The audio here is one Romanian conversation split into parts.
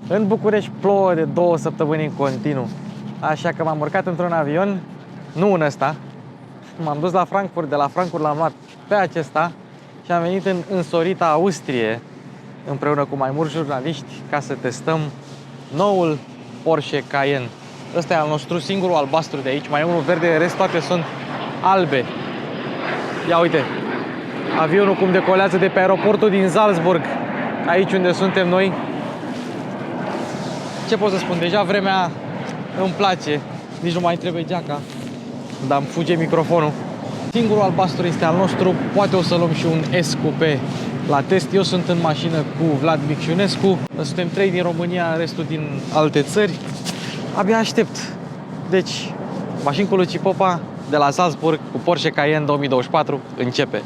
În București plouă de 2 săptămâni în continuu. Așa că m-am urcat într-un avion, nu în ăsta. M-am dus la Frankfurt, de la Frankfurt l-am luat pe acesta și am venit în însorita Austrie împreună cu mai mulți jurnaliști ca să testăm noul Porsche Cayenne. Ăsta e al nostru, singurul albastru de aici, mai e unul verde, în rest toate sunt albe. Ia uite, avionul cum decolează de pe aeroportul din Salzburg, aici unde suntem noi. Ce pot să spun, deja vremea îmi place, nici nu mai trebuie geaca, dar îmi fuge microfonul. Singurul albastru este al nostru, poate o să luăm și un S Coupe la test. Eu sunt în mașină cu Vlad Micșunescu, suntem 3 din România, restul din alte țări. Abia aștept. Deci, mașini cu Luci Popa de la Salzburg cu Porsche Cayenne 2024 începe.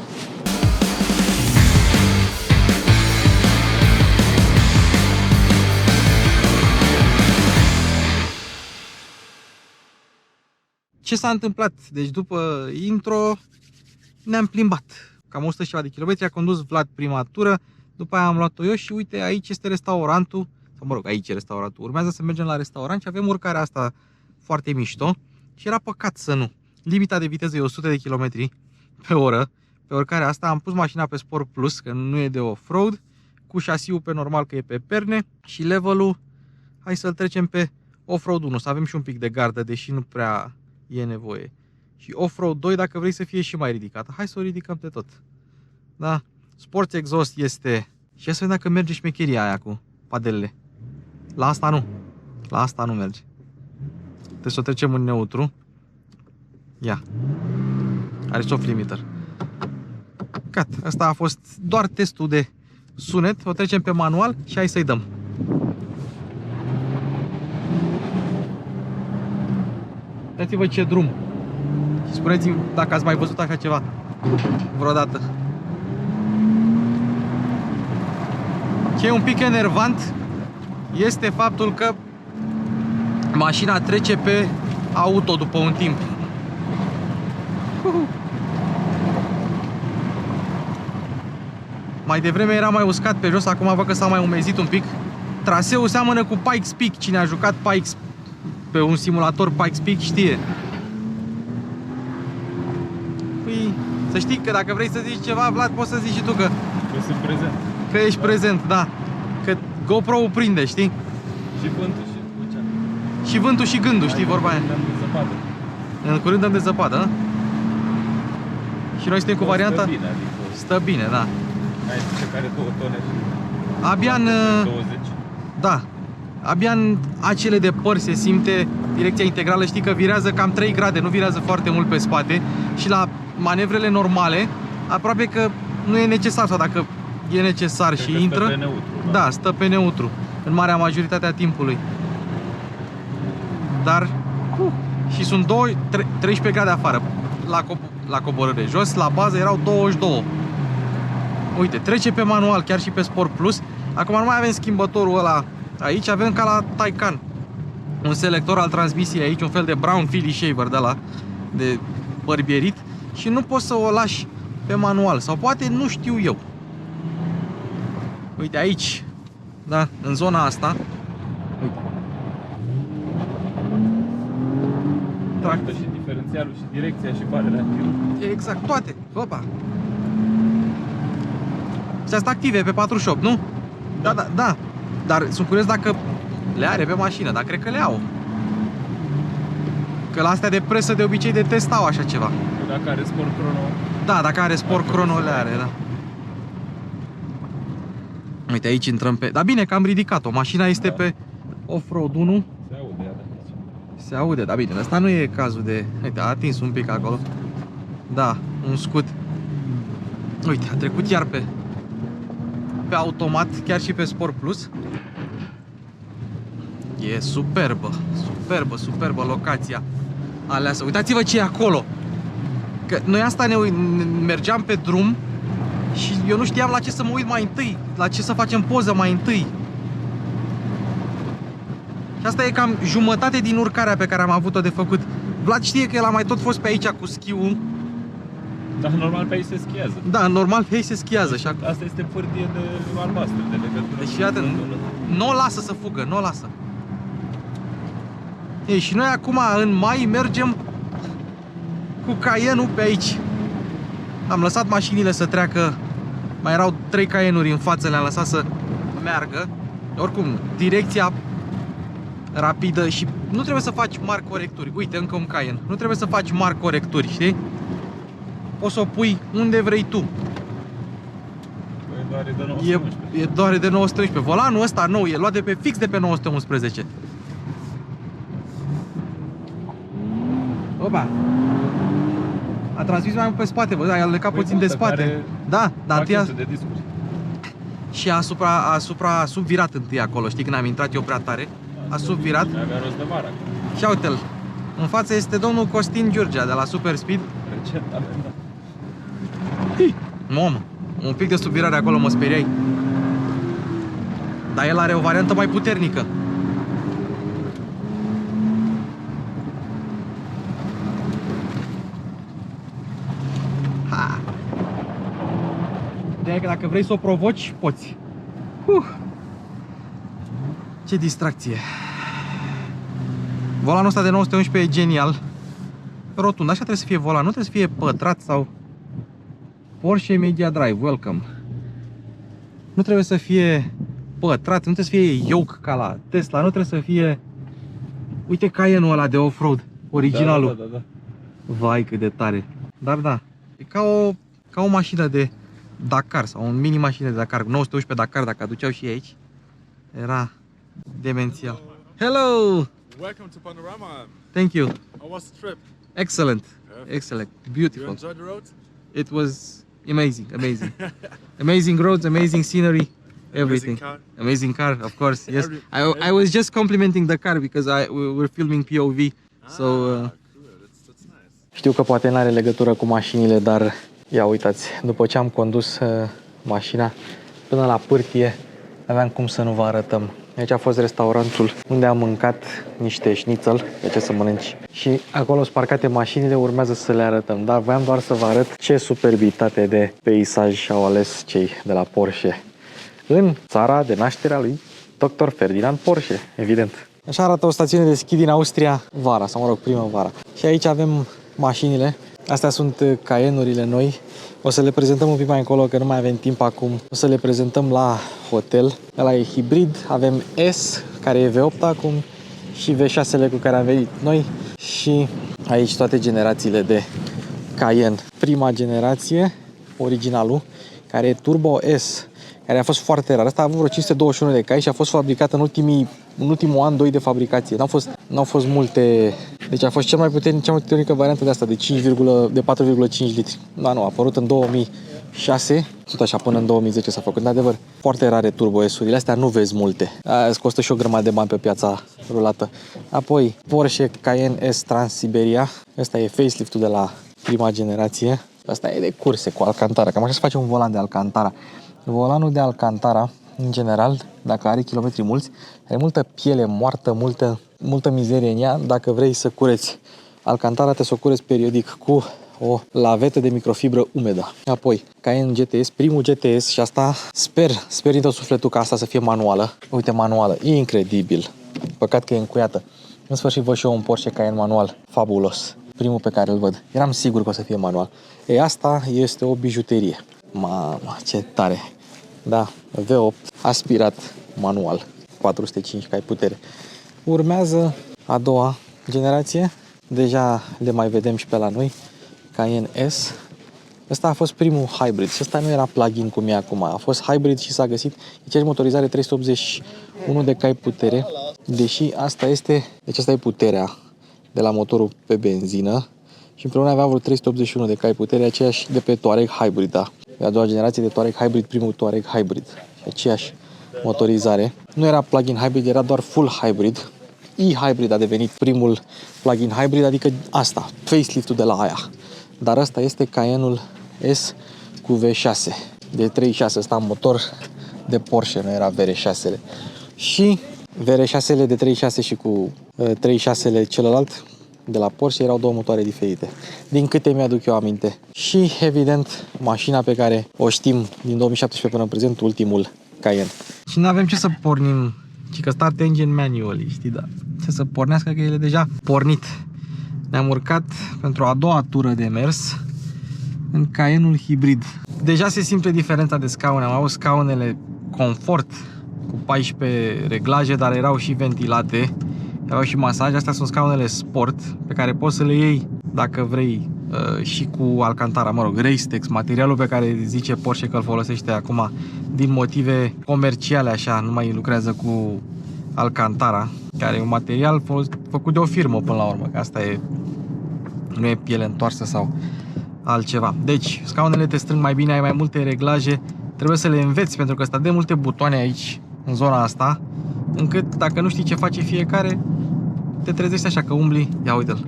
Ce s-a întâmplat? Deci după intro ne-am plimbat. Cam 100 ceva de kilometri, a condus Vlad prima tură, după aia am luat-o eu și uite, aici este restaurantul, sau mă rog, aici e restaurantul. Urmează să mergem la restaurant și avem urcarea asta foarte mișto și era păcat să nu. Limita de viteză e 100 de km pe oră. Pe urcarea asta am pus mașina pe Sport Plus, că nu e de off-road, cu șasiul pe normal, că e pe perne, și levelul, hai să-l trecem pe off-road 1, să avem și un pic de gardă, deși nu prea e nevoie. Și off-road 2 dacă vrei să fie și mai ridicată. Hai să o ridicăm de tot. Da? Sport Exhaust este... Și să vedem dacă merge șmecheria aia cu padelele. La asta nu. La asta nu merge. Trebuie să o trecem în neutru. Ia. Are soft limiter. Gata. Asta a fost doar testul de sunet. O trecem pe manual și hai să-i dăm. Uitați-vă ce drum. Și spuneți-mi dacă ați mai văzut așa ceva vreodată. Ce e un pic enervant este faptul că mașina trece pe auto după un timp. Mai devreme era mai uscat pe jos, acum văd că s-a mai umezit un pic. Traseul seamănă cu Pikes Peak. Cine a jucat Pikes pe un simulator Pikes Peak știe. Păi, să știi că dacă vrei să zici ceva, Vlad, poți să zici și tu că sunt prezent. Că ești prezent, da. Că GoPro-ul prinde, știi? Și vântul și lucea. Și vântul și gândul, știi vorba aia? Dăm de zăpadă. În curând dăm de zăpadă, a? Și noi suntem cu varianta... Stă bine, adică... Stă bine, da. Ai zice care 2 tone și... Abia în... 20. Da. Abia în acele de păr se simte direcția integrală. Știi că virează cam 3 grade, nu virează foarte mult pe spate. Și la manevrele normale, aproape că nu e necesar, sau dacă e necesar Cred și că intră... stă pe neutru, da, stă pe neutru în marea majoritate a timpului. Dar și sunt 13 grade afară la coborâre. Jos, la bază, erau 22. Uite, trece pe manual, chiar și pe Sport Plus. Acum nu mai avem schimbătorul ăla aici, avem ca la Taycan un selector al transmisiei aici, un fel de brown Philly shaver de la de bărbierit, și nu poți să o lași pe manual, sau poate nu știu eu. Uite aici, da, în zona asta. Uite. Tractă și diferențialul și direcția și barele active. Exact, toate. Opa. Și asta active pe 48, nu? Da, da, da. Dar sunt curios dacă le are pe mașină, dar cred că le au. Că la astea de presă de obicei de test au așa ceva. Dacă are Sport Chrono. Da, dacă are Sport Chrono le are, da. Uite, aici intrăm pe... Dar bine că am ridicat-o. Mașina este pe off-road 1. Se aude, iată. Se aude, dar bine, ăsta nu e cazul de... Uite, a atins un pic acolo. Da, un scut. Uite, a trecut iar pe automat, chiar și pe Sport Plus. E superbă, superbă, superbă locația aleasă. Uitați-vă ce e acolo. Că noi asta mergeam pe drum și eu nu știam la ce să mă uit mai întâi, la ce să facem poză mai întâi. Și asta e cam jumătate din urcarea pe care am avut-o de făcut. Vlad știe că el a mai tot fost pe aici cu schiul. Dar normal pe aici se schiază. Da, normal pe ei se schiază și Asta este pârtie de albastru, de legătură. deci fii atent, nu o lasă să fugă, nu o lasă. Ei, și noi acum în mai mergem cu Cayenne-ul pe aici. Am lăsat mașinile să treacă. Mai erau 3 Cayenne-uri în față, le-am lăsat să meargă. Oricum, direcția rapidă și nu trebuie să faci mari corecturi. Uite, încă un Cayenne. Nu trebuie să faci mari corecturi, știi? Poți să o pui unde vrei tu. Doare de 911. E doar de 911. Volanul ăsta nou e luat de pe fix de pe 911. Opa! A transmis mai mult pe spate, bă, da, i-a lecat puțin de spate. Da, dar întâi de discuri. și a subvirat întâi acolo, știi, când am intrat eu prea tare. A subvirat. Avea rost de vară. Și uite-l. În față este domnul Costin Giurgea de la Super Speed. Recent amendat. Mamă, un pic de subvirare acolo mă speriai. Dar el are o variantă mai puternică. Ha. De-aia că dacă vrei să o provoci, poți. Ce distracție. Volanul ăsta de 911 e genial. Rotund, așa trebuie să fie volan, nu trebuie să fie pătrat sau... Porsche Media Drive, welcome. Nu trebuie să fie pătrat, nu trebuie să fie yoke ca la Tesla, nu trebuie să fie... Uite Cayenne-ul ăla de off-road, originalul. Da. Vai, cât de tare. Dar da, e ca o mașină de Dakar sau un mini mașină de Dakar, 911 Dakar, dacă aduceau și aici. Era demențial. Hello! Welcome to Panorama. Thank you. How was the trip? Excellent. Perfect. Excellent. You Beautiful. enjoyed the road? It was amazing, amazing. Amazing roads, amazing scenery, everything. Amazing car. Amazing car, of course. Yes. Every- I was just complimenting the car because we're filming POV. So Cool. That's nice. știu că poate nu are legătură cu mașinile, dar ia uitați, după ce am condus mașina până la pârtie, aveam cum să nu vă arătăm. Aici a fost restaurantul unde am mâncat niște șnițel, de ce să mănânci. Și acolo sunt parcate mașinile, urmează să le arătăm. Dar voiam doar să vă arăt ce superbitate de peisaj au ales cei de la Porsche în țara de naștere a lui Dr. Ferdinand Porsche, evident. Așa arată o stațiune de schi din Austria vara, sau mă rog, primăvara. Și aici avem mașinile. Astea sunt Cayenne-urile noi. O să le prezentăm un pic mai încolo, că nu mai avem timp acum. O să le prezentăm la hotel. Ăla e hibrid. Avem S, care e V8 acum, și V6-le cu care am venit noi. Și aici toate generațiile de Cayenne. Prima generație, originalul, care e Turbo S, care a fost foarte rar. Asta a avut vreo 521 de cai și a fost fabricat în ultimul an, 2 de fabricație. N-au fost multe. Deci a fost cea mai puternică variantă de asta, de 4,5 litri. Da, nu, a apărut în 2006, tot așa, până în 2010 s-a făcut. De adevăr, foarte rare Turbo S-urile, astea nu vezi multe. Îți costă și o grămadă de bani pe piața rulată. Apoi, Porsche Cayenne S Transsiberia. Ăsta e faceliftul de la prima generație. Ăsta e de curse cu Alcantara, cam așa se face un volan de Alcantara. Volanul de Alcantara, în general, dacă are kilometri mulți, are multă piele moartă, multă mizerie în ea. Dacă vrei să cureți Alcantara, te să o cureți periodic cu o lavetă de microfibră umedă. Apoi, Cayenne GTS, primul GTS, și asta sper din tot sufletul ca asta să fie manuală. Uite, manuală, e incredibil. Păcat că e încuiată. În sfârșit văd și eu un Porsche Cayenne manual, fabulos. Primul pe care îl văd. Eram sigur că o să fie manual. Asta este o bijuterie. Mamă, ce tare! Da, V8, aspirat, manual, 405 cai putere. Urmează a doua generație, deja le mai vedem și pe la noi, Cayenne S. Ăsta a fost primul hybrid și ăsta nu era plug-in cum e acum, a fost hybrid și s-a găsit aceeași motorizare 381 de cai putere, deși asta e puterea de la motorul pe benzină și împreună avea vreo 381 de cai putere, aceeași de pe Touareg Hybrid, da. A doua generație de Touareg Hybrid, primul Touareg Hybrid, aceeași motorizare. Nu era plug-in hybrid, era doar full hybrid. E-hybrid a devenit primul plug-in hybrid, adică asta, faceliftul de la aia. Dar ăsta este Cayenne-ul S cu V6 de 36, ăsta motor de Porsche, nu era VR6-le. Și VR6-le de 36 și cu 36-le celălalt de la Porsche erau două motoare diferite, din câte mi-aduc eu aminte. Și, evident, mașina pe care o știm din 2017 până în prezent, ultimul Cayenne. Și nu avem ce să pornim, ci că start engine manually, știi, da. Ce să pornească, că el e deja pornit. Ne-am urcat pentru a doua tură de mers în Cayenne-ul hibrid. Deja se simte diferența de scaune. Am avut scaunele confort cu 14 reglaje, dar erau și ventilate. Erau și masaj. Astea sunt scaunele sport pe care poți să le iei dacă vrei și cu Alcantara, mă rog, Racetex, materialul pe care zice Porsche că îl folosește acum din motive comerciale, așa, nu mai lucrează cu Alcantara, care e un material făcut de o firmă până la urmă, că asta e, nu e piele întoarsă sau altceva. Deci, scaunele te strâng mai bine, ai mai multe reglaje, trebuie să le înveți pentru că sunt de multe butoane aici, în zona asta, încât dacă nu știi ce face fiecare, te trezești așa că umbli, ia uite-l.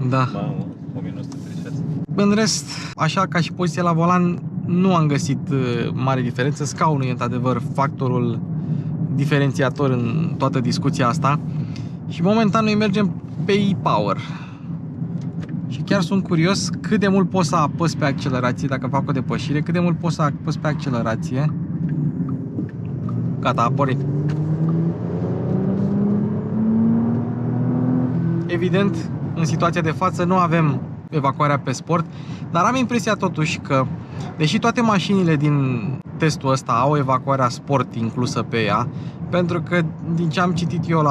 Da. Mamă, 1936. În rest, așa ca și poziția la volan, nu am găsit mare diferență. Scaunul e într-adevăr factorul diferențiator în toată discuția asta. Și momentan noi mergem pe e-Power. Și chiar sunt curios cât de mult pot să apăs pe accelerație dacă fac o depășire, cât de mult pot să apăs pe accelerație. Gata, a pornit. Evident, în situația de față nu avem evacuarea pe sport, dar am impresia totuși că, deși toate mașinile din testul ăsta au evacuarea sport inclusă pe ea, pentru că din ce am citit eu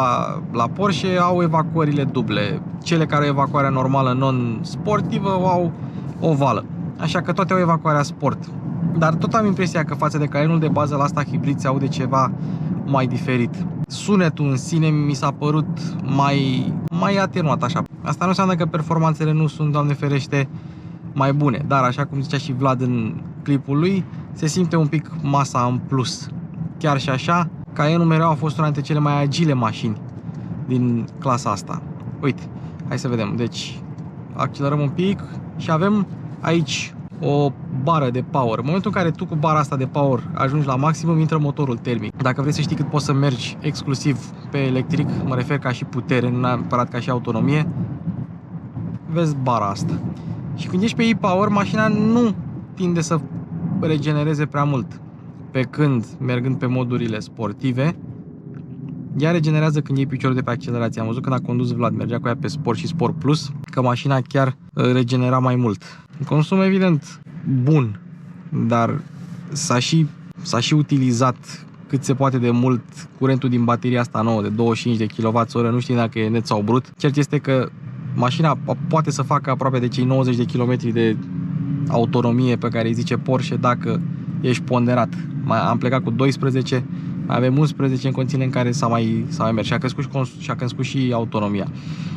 la Porsche au evacuările duble. Cele care au evacuarea normală non-sportivă au ovală. Așa că toate au evacuarea sport. Dar tot am impresia că față de Cayenne-ul de bază la asta hibrid se aude ceva mai diferit. Sunetul în sine mi s-a părut mai atenuat așa. Asta nu înseamnă că performanțele nu sunt, Doamne ferește, mai bune. Dar așa cum zicea și Vlad în clipul lui, se simte un pic masa în plus. Chiar și așa, Cayenne-ul mereu a fost una dintre cele mai agile mașini din clasa asta. Uite, hai să vedem. Deci, accelerăm un pic și avem aici o bară de power. În momentul în care tu cu bara asta de power ajungi la maximum, intră motorul termic. Dacă vrei să știi cât poți să mergi exclusiv pe electric, mă refer ca și putere, nu neapărat ca și autonomie, vezi bara asta. Și când ești pe e-Power, mașina nu tinde să regenereze prea mult. Pe când, mergând pe modurile sportive, ea regenerează când iei piciorul de pe accelerație. Am văzut când a condus Vlad, mergea cu ea pe Sport și Sport Plus, că mașina chiar regenera mai mult. Consum evident bun, dar s-a și utilizat cât se poate de mult curentul din bateria asta nouă de 25 de kWh, nu știu dacă e net sau brut. Cert este că mașina poate să facă aproape de cei 90 de km de autonomie pe care îi zice Porsche dacă ești ponderat. Am plecat cu 12, mai avem 11 în condițiile în care s-a mai mers și a crescut și autonomia.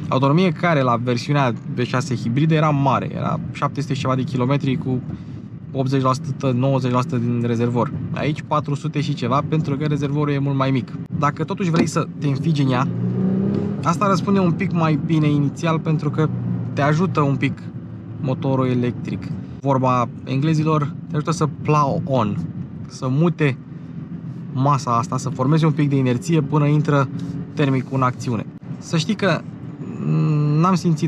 Autonomie care la versiunea V6 hibridă era mare, era 700 și ceva de kilometri cu 80%, 90% din rezervor. Aici 400 și ceva pentru că rezervorul e mult mai mic. Dacă totuși vrei să te înfigi în ea, asta răspunde un pic mai bine inițial pentru că te ajută un pic motorul electric. Vorba englezilor, te ajută să plow on, să mute masa asta, să formeze un pic de inerție până intră termicul în acțiune. Să știi că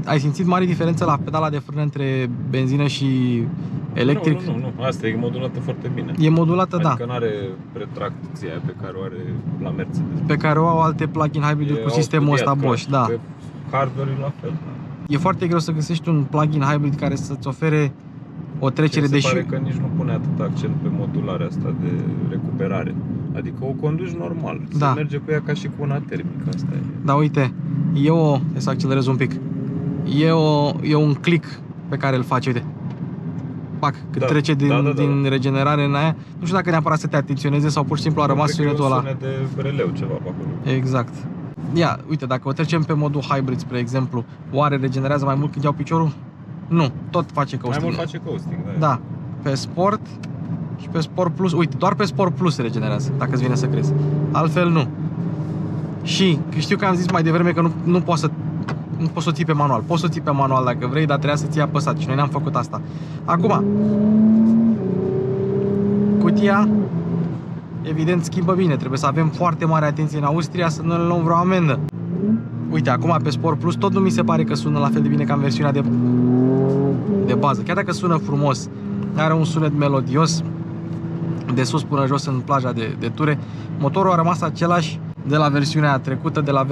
ai simțit mare diferență la pedala de frână între benzină și electric? Nu, asta e modulată foarte bine. E modulată, adică da. Adică nu are retracția pe care o are la Mercedes. Pe care o au alte plug-in hybrid cu sistemul ăsta Bosch, da. Pe hardware la fel. E foarte greu să găsești un plug-in hybrid care să-ți ofere o trecere de... Se pare că nici nu pune atât accent pe modularea asta de recuperare. Adică o conduci normal. Da. Se merge cu ea ca și cu una termică. Asta e. Da, uite, trebuie să accelerez un pic. E un click pe care îl faci, uite. Pac, când trece din regenerare în aia. Nu știu dacă neapărat să te atenționeze sau pur și simplu a rămas sunetul ăla. Sunet de releu ceva pe acolo. Exact. Ia, uite, dacă o trecem pe modul hybrid, spre exemplu, oare regenerează mai mult când iau piciorul? Nu, tot face coasting. Mai mult face coasting, da. Da, pe Sport și pe Sport Plus. Uite, doar pe Sport Plus se regenerează, dacă îți vine să crezi. Altfel nu. Și știu că am zis mai devreme că nu poți să o ții pe manual. Poți să o ții pe manual dacă vrei, dar trebuia să ții apăsat și noi n-am făcut asta. Acum, cutia, evident, schimbă bine. Trebuie să avem foarte mare atenție în Austria să nu ne luăm vreo amendă. Uite, acum pe Sport Plus tot nu mi se pare că sună la fel de bine ca în versiunea de bază. Chiar dacă sună frumos, are un sunet melodios de sus până jos în plaja de Ture. Motorul a rămas același de la versiunea trecută, de la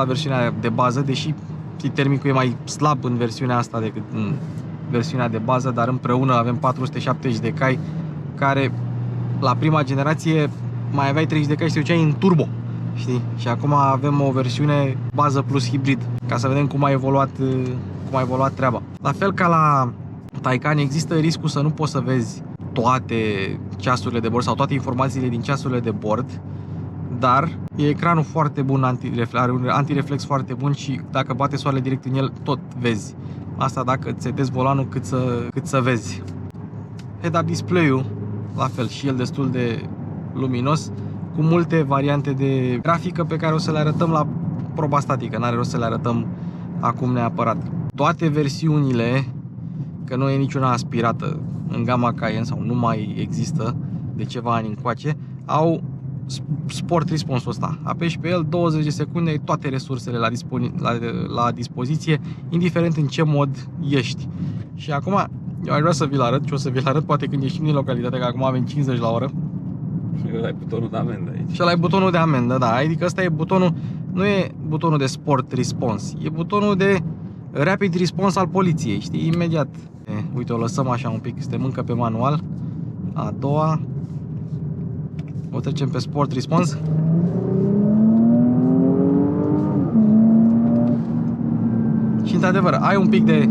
versiunea de bază, deși termicul e mai slab în versiunea asta decât în versiunea de bază, dar împreună avem 470 de cai, care la prima generație mai aveai 30 de cai și te duceai în turbo, știi? Și acum avem o versiune bază plus hibrid, ca să vedem cum a evoluat treaba. La fel ca la Taycan, există riscul să nu poți să vezi toate ceasurile de bord sau toate informațiile din ceasurile de bord, dar e ecranul foarte bun, are un antireflex foarte bun și dacă bate soarele direct în el, tot vezi. Asta dacă îți setezi volanul cât să vezi. Head-up display-ul, la fel, și el destul de luminos, cu multe variante de grafică pe care o să le arătăm la proba statică, n-are rost să le arătăm acum neapărat. Toate versiunile, că nu e niciuna aspirată în gama Cayenne sau nu mai există de ceva ani încoace, au Sport Response-ul ăsta. Apeși pe el, 20 de secunde, ai toate resursele la dispoziție, indiferent în ce mod ești. Și acum, eu aș vrea să vi-l arăt și o să vi-l arăt poate când ieșim din localitate, că acum avem 50 la oră. Și ăla e butonul de amendă aici. Și ăla e butonul de amendă, da, adică ăsta e butonul, nu e butonul de Sport Response, e butonul de Rapid Response al poliției, știi, imediat. Uite, o lăsăm așa un pic, suntem încă pe manual. A doua. O trecem pe Sport Response. Și într-adevăr, ai un pic de...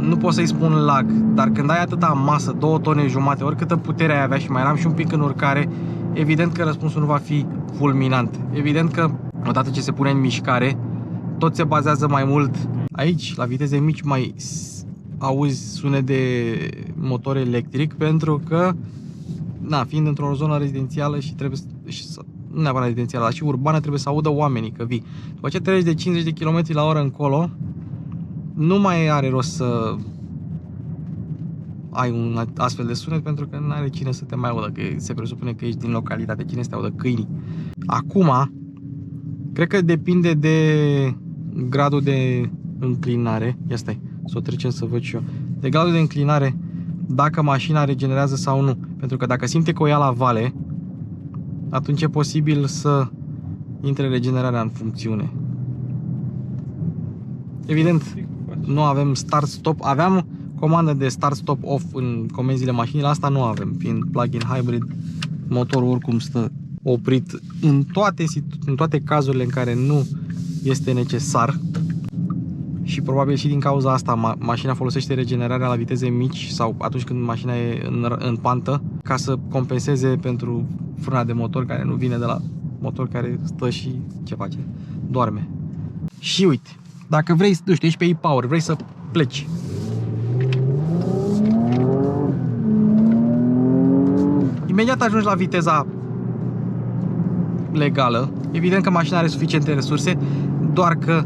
Nu pot să-i spun lag, dar când ai atâta masă, 2 tone jumate, oricâtă putere ai avea și mai eram și un pic în urcare, evident că răspunsul nu va fi fulminant. Evident că odată ce se pune în mișcare, tot se bazează mai mult aici, la viteze mici, mai auzi sunet de motor electric, pentru că, na, fiind într-o zonă rezidențială și trebuie nu neapărat rezidențială, dar și urbană, trebuie să audă oamenii că vii. După ce treci de 50 de km la oră încolo, nu mai are rost să ai un astfel de sunet, pentru că nu are cine să te mai audă, că se presupune că ești din localitate, cine să te audă, câinii. Acum, cred că depinde de gradul de înclinare. Ia stai, să o trecem să văd și eu. De gradul de înclinare, dacă mașina regenerează sau nu. Pentru că dacă simte că o ia la vale, atunci e posibil să intre regenerarea în funcțiune. Evident, nu avem start-stop. Aveam comandă de start-stop-off în comenzile mașinii, asta nu avem. Fiind plug-in hybrid, motorul oricum stă oprit în toate cazurile în care nu este necesar. Și probabil și din cauza asta mașina folosește regenerarea la viteze mici sau atunci când mașina e în pantă, ca să compenseze pentru frâna de motor care nu vine de la motor care stă și ce face? Doarme. Și uite, dacă vrei, nu știu, ești pe e-Power, vrei să pleci, imediat ajungi la viteza legală. Evident că mașina are suficiente resurse, doar că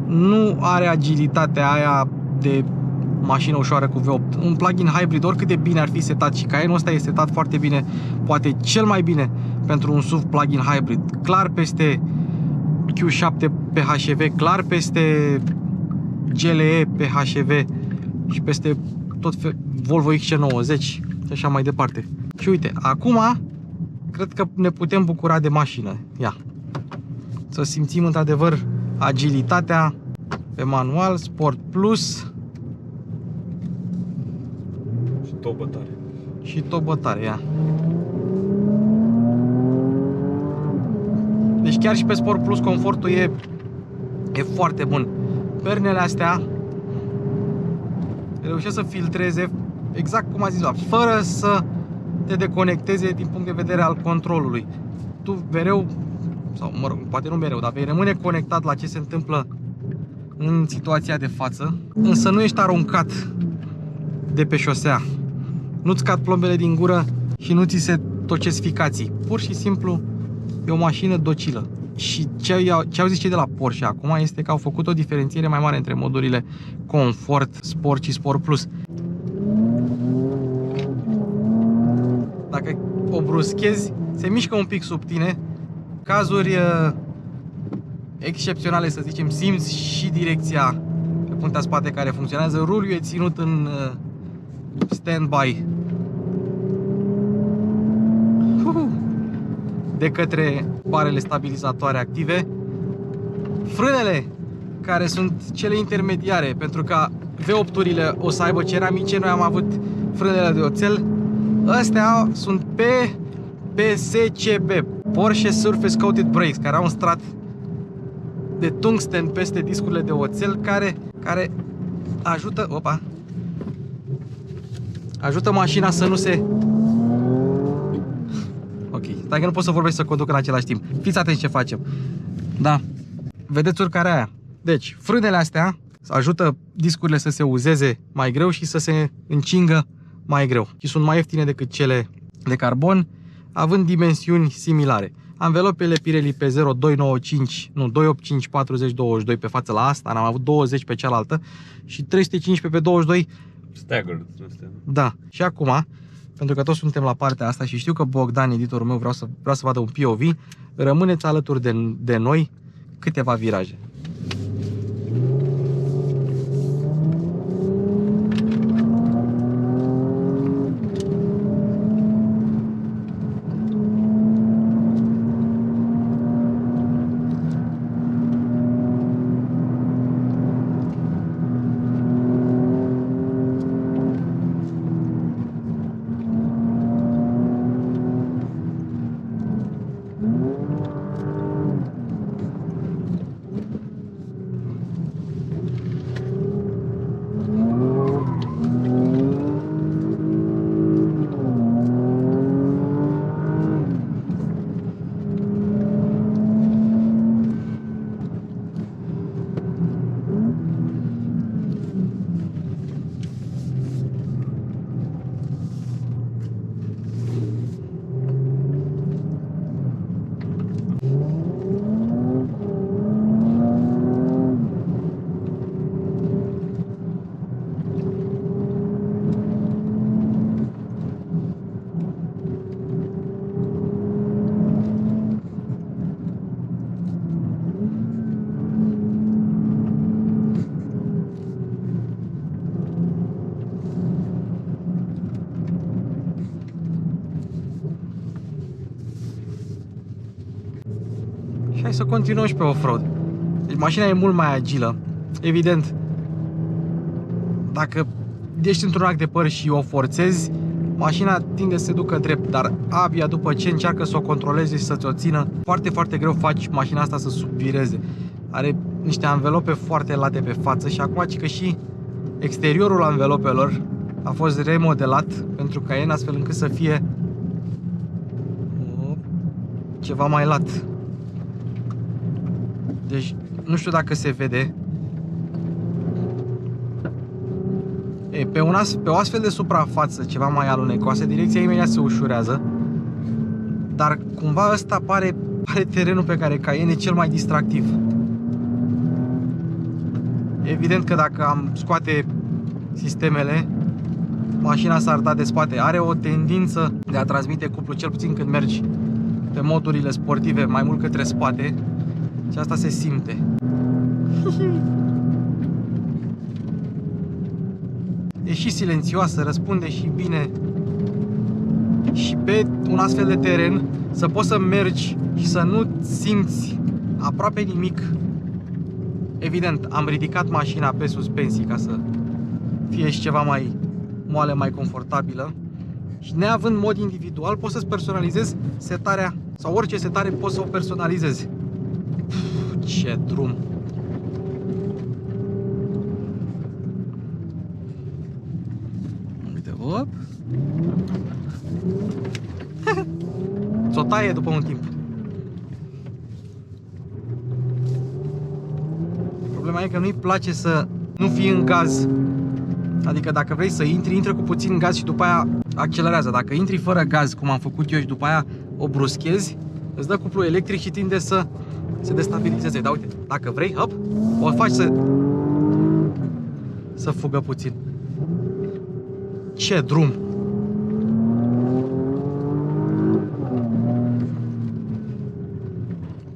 nu are agilitatea aia de mașină ușoară cu V8. Un plug-in hybrid, oricât de bine ar fi setat, și Cayenne-ul ăsta este setat foarte bine, poate cel mai bine pentru un SUV plug-in hybrid, clar peste Q7 PHEV, clar peste GLE PHEV și peste tot Volvo XC90 și așa mai departe. Și uite, acum cred că ne putem bucura de mașină. Ia, să simțim într-adevăr agilitatea pe manual, Sport Plus. Și tot bătare. Și tot bătare, ia. Deci chiar și pe Sport Plus confortul e foarte bun. Pernele astea reușesc să filtreze exact cum a zis, fără să te deconecteze din punct de vedere al controlului. Tu mereu, sau mă rog, poate nu mereu, dar vei rămâne conectat la ce se întâmplă în situația de față, însă nu ești aruncat de pe șosea. Nu-ți cad plombele din gură și nu ți se tocesc ficații. Pur și simplu e o mașină docilă. Și ce au zis cei de la Porsche acum este că au făcut o diferențiere mai mare între modurile Comfort, Sport și Sport Plus. Dacă o bruschezi, se mișcă un pic sub tine. Cazuri excepționale, să zicem, simți și direcția pe puntea spate care funcționează. Ruliul e ținut în stand-by de către barele stabilizatoare active. Frânele, care sunt cele intermediare, pentru că V8-urile o să aibă ceramice, noi am avut frânele de oțel. Astea sunt PSCB, Porsche Surface Coated Brakes, care au un strat de tungsten peste discurile de oțel care ajută, ajută mașina să nu se... Ok, stai că nu pot să vorbesc să conduc în același timp. Fiți atenți ce facem. Da, vedeți urcarea aia. Deci, frânele astea ajută discurile să se uzeze mai greu și să se încingă mai greu. Și sunt mai ieftine decât cele de carbon, având dimensiuni similare. Anvelopele Pirelli pe 285 40 22 pe față la asta, am avut 20 pe cealaltă și 315 pe 22. Staggered, nu știu. Da, și acum, pentru că toți suntem la partea asta și știu că Bogdan, editorul meu, vreau să vadă un POV, rămâneți alături de noi câteva viraje. Și hai să continuăm și pe off-road. Deci mașina e mult mai agilă. Evident, dacă ești într-un act de păr și o forțezi, mașina tinde să se ducă drept, dar abia după ce încearcă să o controleze și să-ți o țină, foarte, foarte greu faci mașina asta să subvireze. Are niște anvelope foarte late pe față și acum că și exteriorul anvelopelor a fost remodelat pentru Cayenne, astfel încât să fie ceva mai lat. Deci, nu știu dacă se vede. Pe o astfel de suprafață ceva mai alunecoasă, direcția imediat se ușurează. Dar cumva ăsta pare terenul pe care Cayenne e cel mai distractiv. Evident că dacă am scoate sistemele, mașina s-ar da de spate. Are o tendință de a transmite cuplu, cel puțin când mergi pe modurile sportive, mai mult către spate. Și asta se simte. E și silențioasă, răspunde și bine. Și pe un astfel de teren să poți să mergi și să nu simți aproape nimic. Evident, am ridicat mașina pe suspensii ca să fie și ceva mai moale, mai confortabilă. Și neavând mod individual, poți să-ți personalizezi setarea, sau orice setare poți să o personalizezi. Ce drum! Uite, op! S-o taie după un timp. Problema e că nu-i place să nu fii în gaz. Adică dacă vrei să intri, intră cu puțin gaz și după aia accelerează. Dacă intri fără gaz, cum am făcut eu, și după aia o bruschezi, îți dă cuplu electric și tinde să se destabilizeze. Dar uite, dacă vrei, hop, o faci să fugă puțin. Ce drum!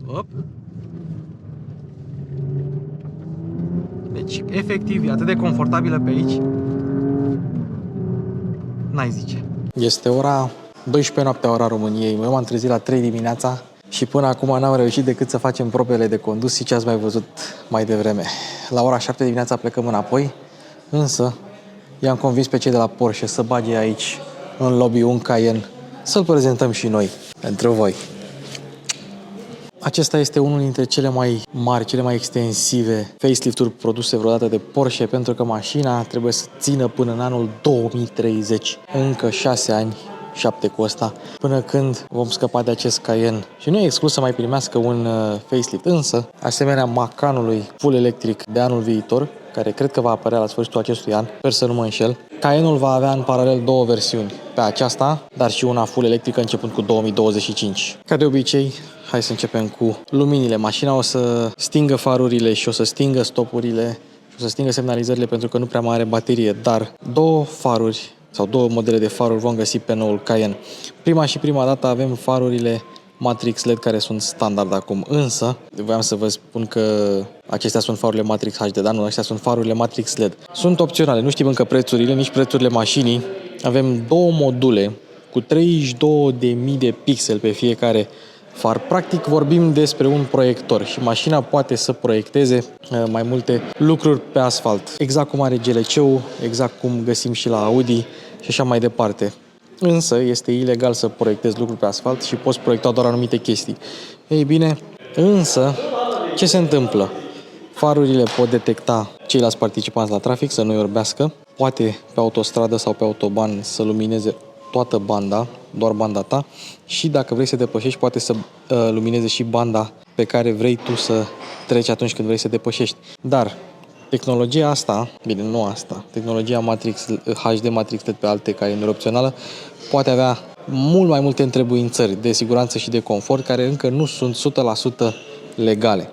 Hop. efectiv, e atât de confortabilă pe aici. N-ai zice. Este ora 12 noaptea, ora României. Eu m-am trezit la 3 dimineața și până acum n-am reușit decât să facem probele de condus și ce ați mai văzut mai devreme. La ora 7 dimineața plecăm înapoi, însă i-am convins pe cei de la Porsche să bage aici, în lobby, un Cayenne, să-l prezentăm și noi pentru voi. Acesta este unul dintre cele mai mari, cele mai extensive facelift-uri produse vreodată de Porsche, pentru că mașina trebuie să țină până în anul 2030. Încă 6 ani, 7 cu ăsta, până când vom scăpa de acest Cayenne. Și nu e exclus să mai primească un facelift, însă, asemenea Macanului full electric de anul viitor, care cred că va apărea la sfârșitul acestui an, sper să nu mă înșel, Cayenne-ul va avea în paralel două versiuni, pe aceasta, dar și una full electrică începând cu 2025. Ca de obicei, hai să începem cu luminile. Mașina o să stingă farurile și o să stingă stopurile și o să stingă semnalizările pentru că nu prea mai are baterie, dar două faruri sau două modele de faruri vom găsi pe noul Cayenne. Prima dată avem farurile Matrix LED care sunt standard acum, însă voiam să vă spun că acestea sunt farurile Matrix HD, dar nu, acestea sunt farurile Matrix LED. Sunt opționale, nu știm încă prețurile, nici prețurile mașinii. Avem două module cu 32.000 de pixeli pe fiecare far. Practic vorbim despre un proiector și mașina poate să proiecteze mai multe lucruri pe asfalt. Exact cum are GLC-ul, exact cum găsim și la Audi și așa mai departe. Însă este ilegal să proiectezi lucruri pe asfalt și poți proiecta doar anumite chestii. Ei bine, însă, ce se întâmplă? Farurile pot detecta ceilalți participanți la trafic să nu-i orbească, poate pe autostradă sau pe autoban să lumineze toată banda, doar banda ta, și dacă vrei să depășești, poate să lumineze și banda pe care vrei tu să treci atunci când vrei să depășești. Dar tehnologia asta, bine, nu asta, tehnologia Matrix, HD Matrix LED pe alte care e opțională, poate avea mult mai multe întrebuințări de siguranță și de confort care încă nu sunt 100% legale.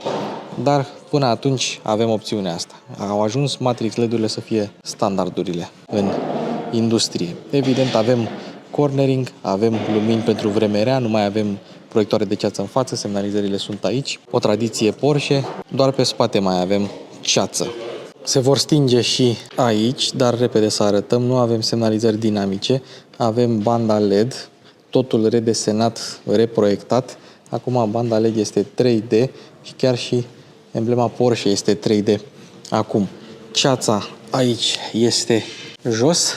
Dar până atunci avem opțiunea asta. Au ajuns Matrix LED-urile să fie standardurile în industrie. Evident, avem cornering, avem lumini pentru vreme rea, nu mai avem proiectoare de ceață în față, semnalizările sunt aici. O tradiție Porsche, doar pe spate mai avem ceață. Se vor stinge și aici, dar repede să arătăm, nu avem semnalizări dinamice, avem banda LED, totul redesenat, reproiectat. Acum banda LED este 3D și chiar și emblema Porsche este 3D. Acum, ceața aici este jos,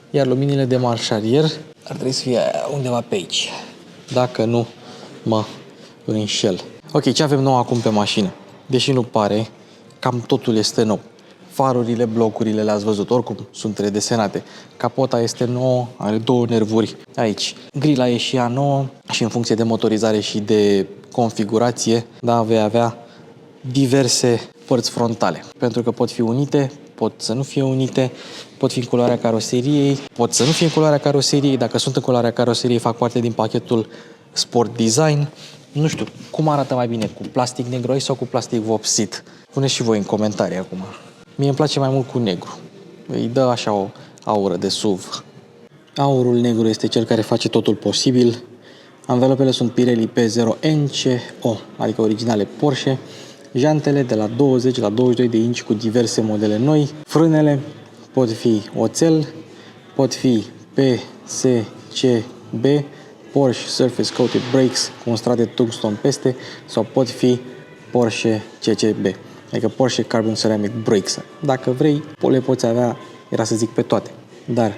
iar luminile de marșarier ar trebui să fie undeva pe aici, dacă nu mă înșel. Ok, ce avem nou acum pe mașină? Deși nu pare, cam totul este nou. Farurile, blocurile le-ați văzut, oricum sunt redesenate. Capota este nouă, are două nervuri aici. Grila e și ea nouă și în funcție de motorizare și de configurație, da, vei avea diverse părți frontale. Pentru că pot fi unite, pot să nu fie unite, pot fi în culoarea caroseriei, pot să nu fie în culoarea caroseriei. Dacă sunt în culoarea caroseriei, fac parte din pachetul Sport Design. Nu știu, cum arată mai bine, cu plastic negru sau cu plastic vopsit? Puneți și voi în comentarii acum. Mie îmi place mai mult cu negru. Îi dă așa o aură de SUV. Aurul negru este cel care face totul posibil. Anvelopele sunt Pirelli P0 NCO, adică originale Porsche. Jantele de la 20 la 22 de inci cu diverse modele noi. Frânele pot fi oțel, pot fi PSCB, Porsche Surface Coated Brakes cu un strat de tungsten peste, sau pot fi Porsche CCB, adică Porsche Carbon Ceramic Brakes. Dacă vrei, le poți avea, era să zic pe toate, dar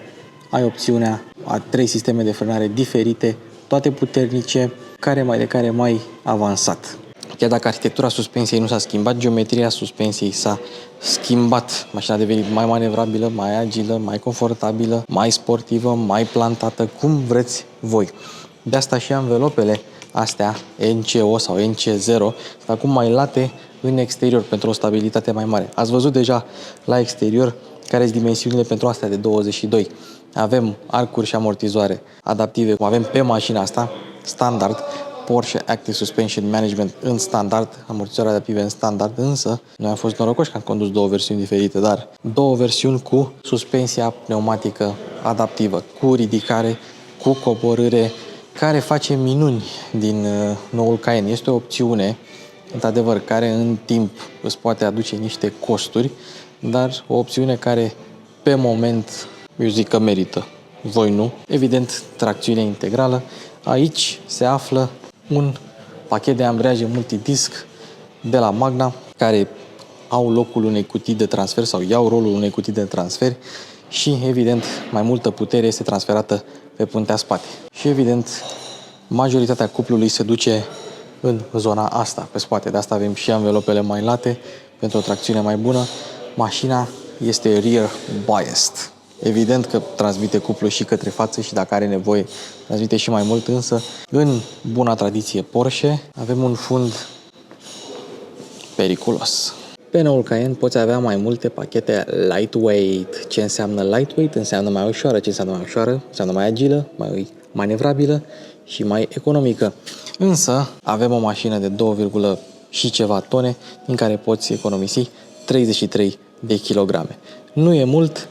ai opțiunea a 3 sisteme de frânare diferite, toate puternice, care mai avansat. Chiar dacă arhitectura suspensiei nu s-a schimbat, geometria suspensiei s-a schimbat. Mașina a devenit mai manevrabilă, mai agilă, mai confortabilă, mai sportivă, mai plantată, cum vreți voi. De asta și anvelopele astea, NCO sau NC0, sunt acum mai late în exterior pentru o stabilitate mai mare. Ați văzut deja la exterior care sunt dimensiunile pentru astea de 22. Avem arcuri și amortizoare adaptive, cum avem pe mașina asta, standard, Porsche Active Suspension Management în standard, amortizoare adaptive în standard, însă noi am fost norocoși că am condus două versiuni diferite, dar două versiuni cu suspensia pneumatică adaptivă, cu ridicare, cu coborâre, care face minuni din noul Cayenne. Este o opțiune, într-adevăr, care în timp îți poate aduce niște costuri, dar o opțiune care pe moment eu zic că merită. Voi nu. Evident, tracțiune integrală. Aici se află un pachet de ambreiaje multidisc de la Magna, care au locul unei cutii de transfer sau iau rolul unei cutii de transfer și, evident, mai multă putere este transferată pe puntea spate. Și, evident, majoritatea cuplului se duce în zona asta, pe spate. De asta avem și anvelopele mai late pentru o tracțiune mai bună. Mașina este rear biased. Evident că transmite cuplu și către față și dacă are nevoie transmite și mai mult, însă în buna tradiție Porsche avem un fund periculos. Pe noul Cayenne poți avea mai multe pachete lightweight. Ce înseamnă lightweight? Înseamnă mai ușoară. Ce înseamnă mai ușoară? Înseamnă mai agilă, mai manevrabilă și mai economică. Însă avem o mașină de 2, și ceva tone din care poți economisi 33 de kilograme. Nu e mult,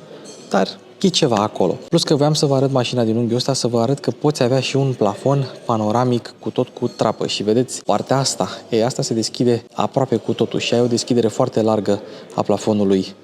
dar e ceva acolo. Plus că voiam să vă arăt mașina din unghiul ăsta, să vă arăt că poți avea și un plafon panoramic cu trapă. Și vedeți, partea asta, asta se deschide aproape cu totul și ai o deschidere foarte largă a plafonului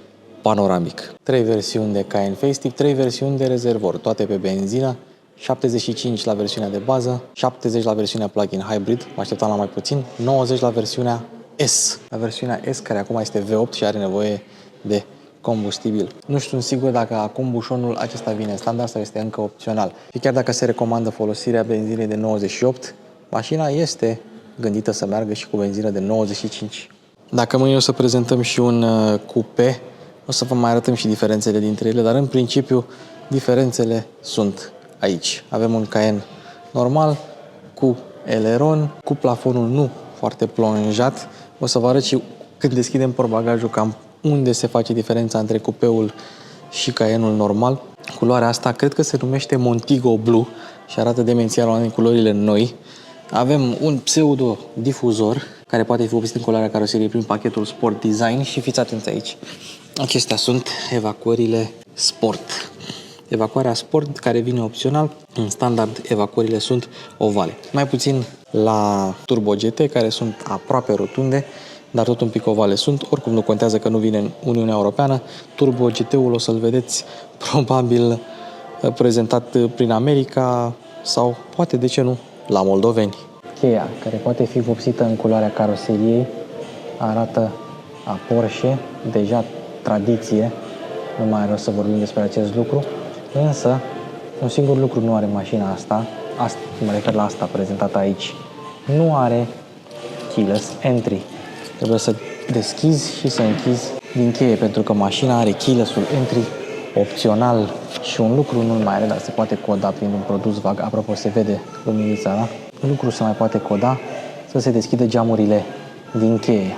panoramic. 3 versiuni de Cayenne Facelift, 3 versiuni de rezervor, toate pe benzină, 75 la versiunea de bază, 70 la versiunea plug-in hybrid, mă așteptam la mai puțin, 90 la versiunea S. La versiunea S, care acum este V8 și are nevoie de combustibil. Nu știu sigur dacă acum bușonul acesta vine standard sau este încă opțional. Și chiar dacă se recomandă folosirea benzinei de 98, mașina este gândită să meargă și cu benzină de 95. Dacă mâine o să prezentăm și un coupe, o să vă mai arătăm și diferențele dintre ele, dar în principiu diferențele sunt aici. Avem un Cayenne normal cu eleron, cu plafonul nu foarte plonjat. O să vă arăt și când deschidem portbagajul cam unde se face diferența între cupeul și Cayenne-ul normal. Culoarea asta cred că se numește Montego Blue și arată demențial în culorile noi. Avem un pseudo-difuzor care poate fi vopsit în culoarea caroseriei prin pachetul Sport Design și fiți atenți aici. Acestea sunt evacuările Sport. Evacuarea Sport care vine opțional, în standard evacuările sunt ovale. Mai puțin la Turbo GT care sunt aproape rotunde, dar tot un pic ovale sunt. Oricum nu contează că nu vine în Uniunea Europeană. Turbo GT-ul o să-l vedeți probabil prezentat prin America sau poate, de ce nu, la moldoveni. Cheia, care poate fi vopsită în culoarea caroseriei, arată a Porsche, deja tradiție, nu mai are rost să vorbim despre acest lucru, însă un singur lucru nu are mașina asta, mă refer la asta prezentată aici, nu are keyless entry. Trebuie să deschizi și să închizi din cheie, pentru că mașina are keyless-ul entry opțional și un lucru nu mai are, dar se poate coda prin un produs vag. Apropo, se vede luminița, da? Un lucru se mai poate coda, să se deschidă geamurile din cheie.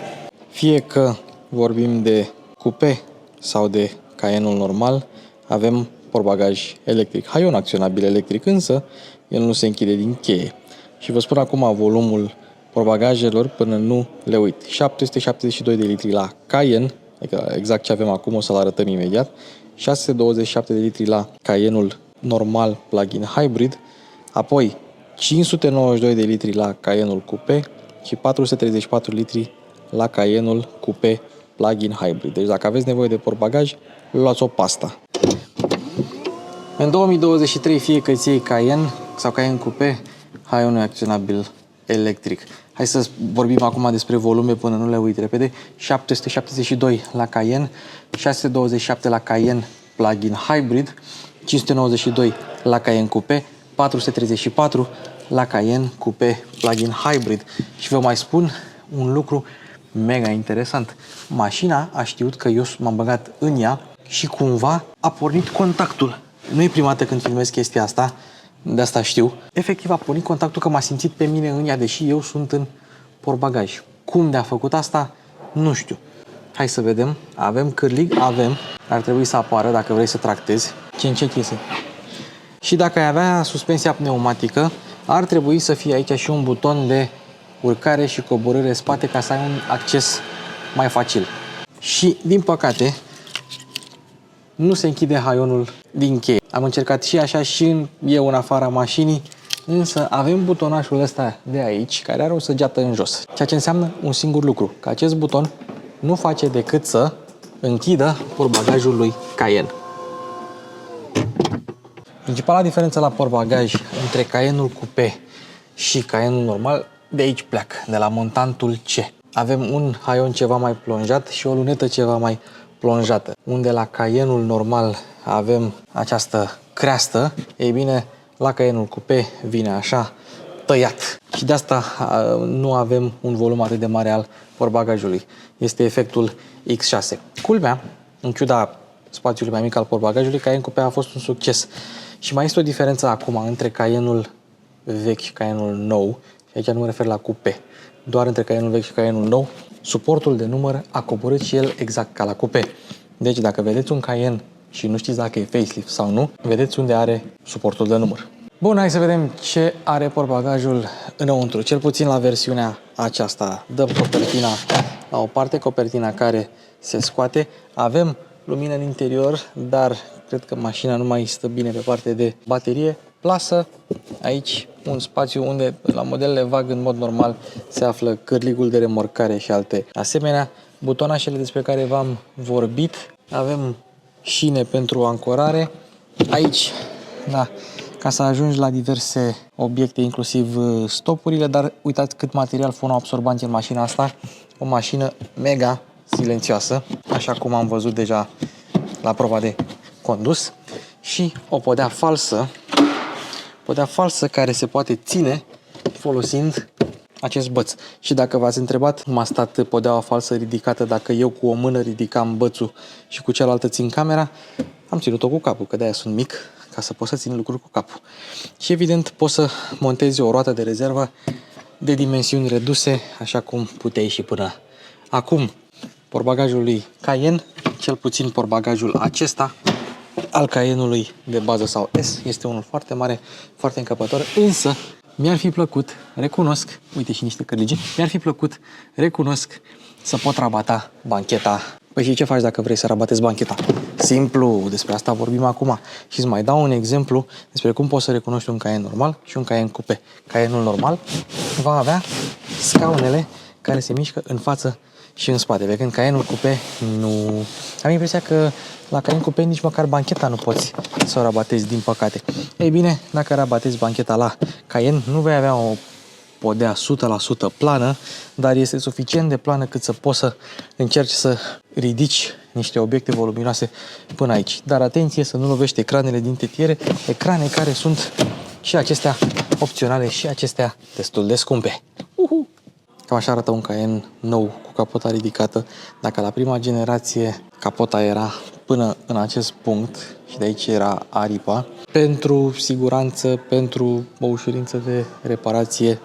Fie că vorbim de coupe sau de Cayenne-ul normal, avem portbagaj electric. Haion acționabil electric, însă el nu se închide din cheie. Și vă spun acum volumul portbagajelor până nu le uit. 772 de litri la Cayenne, adică exact ce avem acum, o să-l arătăm imediat. 627 de litri la Cayenne-ul normal plug-in hybrid, apoi 592 de litri la Cayenne-ul coupe și 434 litri la Cayenne-ul coupe plug-in hybrid. Deci dacă aveți nevoie de portbagaj, luați-o pasta. În 2023 fie că îți iei Cayenne sau Cayenne coupe, haionul e acționabil electric. Hai să vorbim acum despre volume până nu le uit repede. 772 la Cayenne, 627 la Cayenne plug-in hybrid, 592 la Cayenne coupe, 434 la Cayenne coupe plug-in hybrid. Și vă mai spun un lucru mega interesant. Mașina a știut că eu m-am băgat în ea și cumva a pornit contactul. Nu e prima dată când filmez chestia asta, de asta știu. Efectiv a pornit contactul, că m-a simțit pe mine în ea, deși eu sunt în portbagaj. Cum de-a făcut asta? Nu știu. Hai să vedem. Avem cârlig? Avem. Ar trebui să apară dacă vrei să tractezi. Ce este? Și dacă ai avea suspensia pneumatică, ar trebui să fie aici și un buton de urcare și coborâre spate ca să ai un acces mai facil. Și, din păcate, nu se închide haionul din cheie. Am încercat și așa și eu în afara mașinii, însă avem butonașul ăsta de aici, care are o săgeată în jos. Ceea ce înseamnă un singur lucru, că acest buton nu face decât să închidă portbagajul lui Cayenne. Principala diferență la portbagaj între Cayenne-ul Coupé și Cayenne-ul normal de aici pleacă, de la montantul C. Avem un haion ceva mai plonjat și o lunetă ceva mai plonjată. Unde la Cayenne-ul normal avem această creastă, ei bine, la Cayenne-ul Coupé vine așa, tăiat. Și de asta nu avem un volum atât de mare al portbagajului. Este efectul X6. Culmea, în ciuda spațiului mai mic al portbagajului, Cayenne Coupé a fost un succes. Și mai este o diferență acum între Cayenne-ul vechi și Cayenne-ul nou. Și aici nu mă refer la Coupé. Doar între Cayenne-ul vechi și Cayenne-ul nou, suportul de număr a coborât și el exact ca la Coupé. Deci dacă vedeți un Cayenne și nu știți dacă e facelift sau nu, vedeți unde are suportul de număr. Bun, hai să vedem ce are portbagajul înăuntru, cel puțin la versiunea aceasta. Dăm copertina la o parte, copertina care se scoate. Avem lumină în interior, dar cred că mașina nu mai stă bine pe partea de baterie. Plasă, aici un spațiu unde la modelele VAG în mod normal se află cârligul de remorcare și alte asemenea. Butonașele despre care v-am vorbit. Avem șine pentru ancorare. Aici, da, ca să ajungi la diverse obiecte, inclusiv stopurile, dar uitați cât material fonoabsorbant în mașina asta. O mașină mega silențioasă, așa cum am văzut deja la proba de condus. Și o podea falsă care se poate ține folosind acest băț. Și dacă v-ați întrebat cum a stat podeaua falsă ridicată, dacă eu cu o mână ridicam bățul și cu cealaltă țin camera, am ținut-o cu capul, că de-aia sunt mic, ca să pot să țin lucruri cu capul. Și evident pot să montezi o roată de rezervă de dimensiuni reduse, așa cum puteai și până acum. Portbagajul lui Cayenne, cel puțin portbagajul acesta al Cayenne-ului de bază sau S, este unul foarte mare, foarte încăpător, însă mi-ar fi plăcut, recunosc, uite și niște cărligi, mi-ar fi plăcut, recunosc, să pot rabata bancheta. Păi și ce faci dacă vrei să rabatezi bancheta? Simplu, despre asta vorbim acum. Și îți mai dau un exemplu despre cum poți să recunoști un Cayenne normal și un Cayenne Coupé. Cayenne-ul normal va avea scaunele care se mișcă în față și în spate, pe când Cayenne-ul Coupé nu... Am impresia că la Cayenne Coupé nici măcar bancheta nu poți să o rabatezi, din păcate. Ei bine, dacă rabatezi bancheta la Cayenne, nu vei avea o podea 100% plană, dar este suficient de plană cât să poți să încerci să ridici niște obiecte voluminoase până aici. Dar atenție să nu lovești ecranele din tetiere, ecrane care sunt și acestea opționale și acestea destul de scumpe. Cam așa arată un Cayenne nou cu capota ridicată. Dacă la prima generație capota era până în acest punct și de aici era aripa, pentru siguranță, pentru o ușurință de reparație,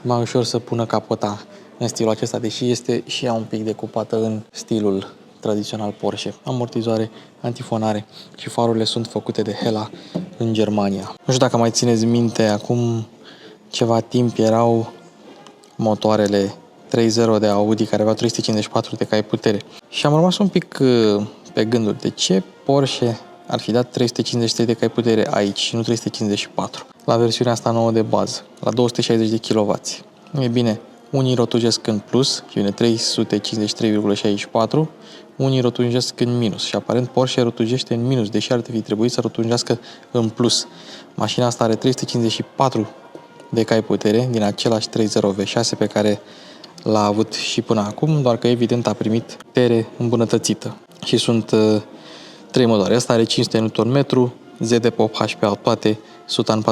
mai ușor să pună capota în stilul acesta, deși este și ea un pic decupată în stilul tradițional Porsche. Amortizoare, antifonare și farurile sunt făcute de Hella în Germania. Nu știu dacă mai țineți minte, acum ceva timp erau motoarele 3.0 de Audi care aveau 354 de cai putere. Și am rămas un pic pe gânduri de ce Porsche ar fi dat 353 de cai putere aici și nu 354 la versiunea asta nouă de bază, la 260 de kW. E bine, unii rotujesc în plus și vine 353,64, unii rotunjesc în minus și aparent Porsche rotunjește în minus, deși ar fi trebuit să rotunjească în plus. Mașina asta are 354 de cai putere din același 3.0 V6 pe care l-a avut și până acum, doar că evident a primit putere îmbunătățită. Și sunt 3 motoare. Asta are 500 Nm, ZD-Pop HPA toate, 100 în 4,9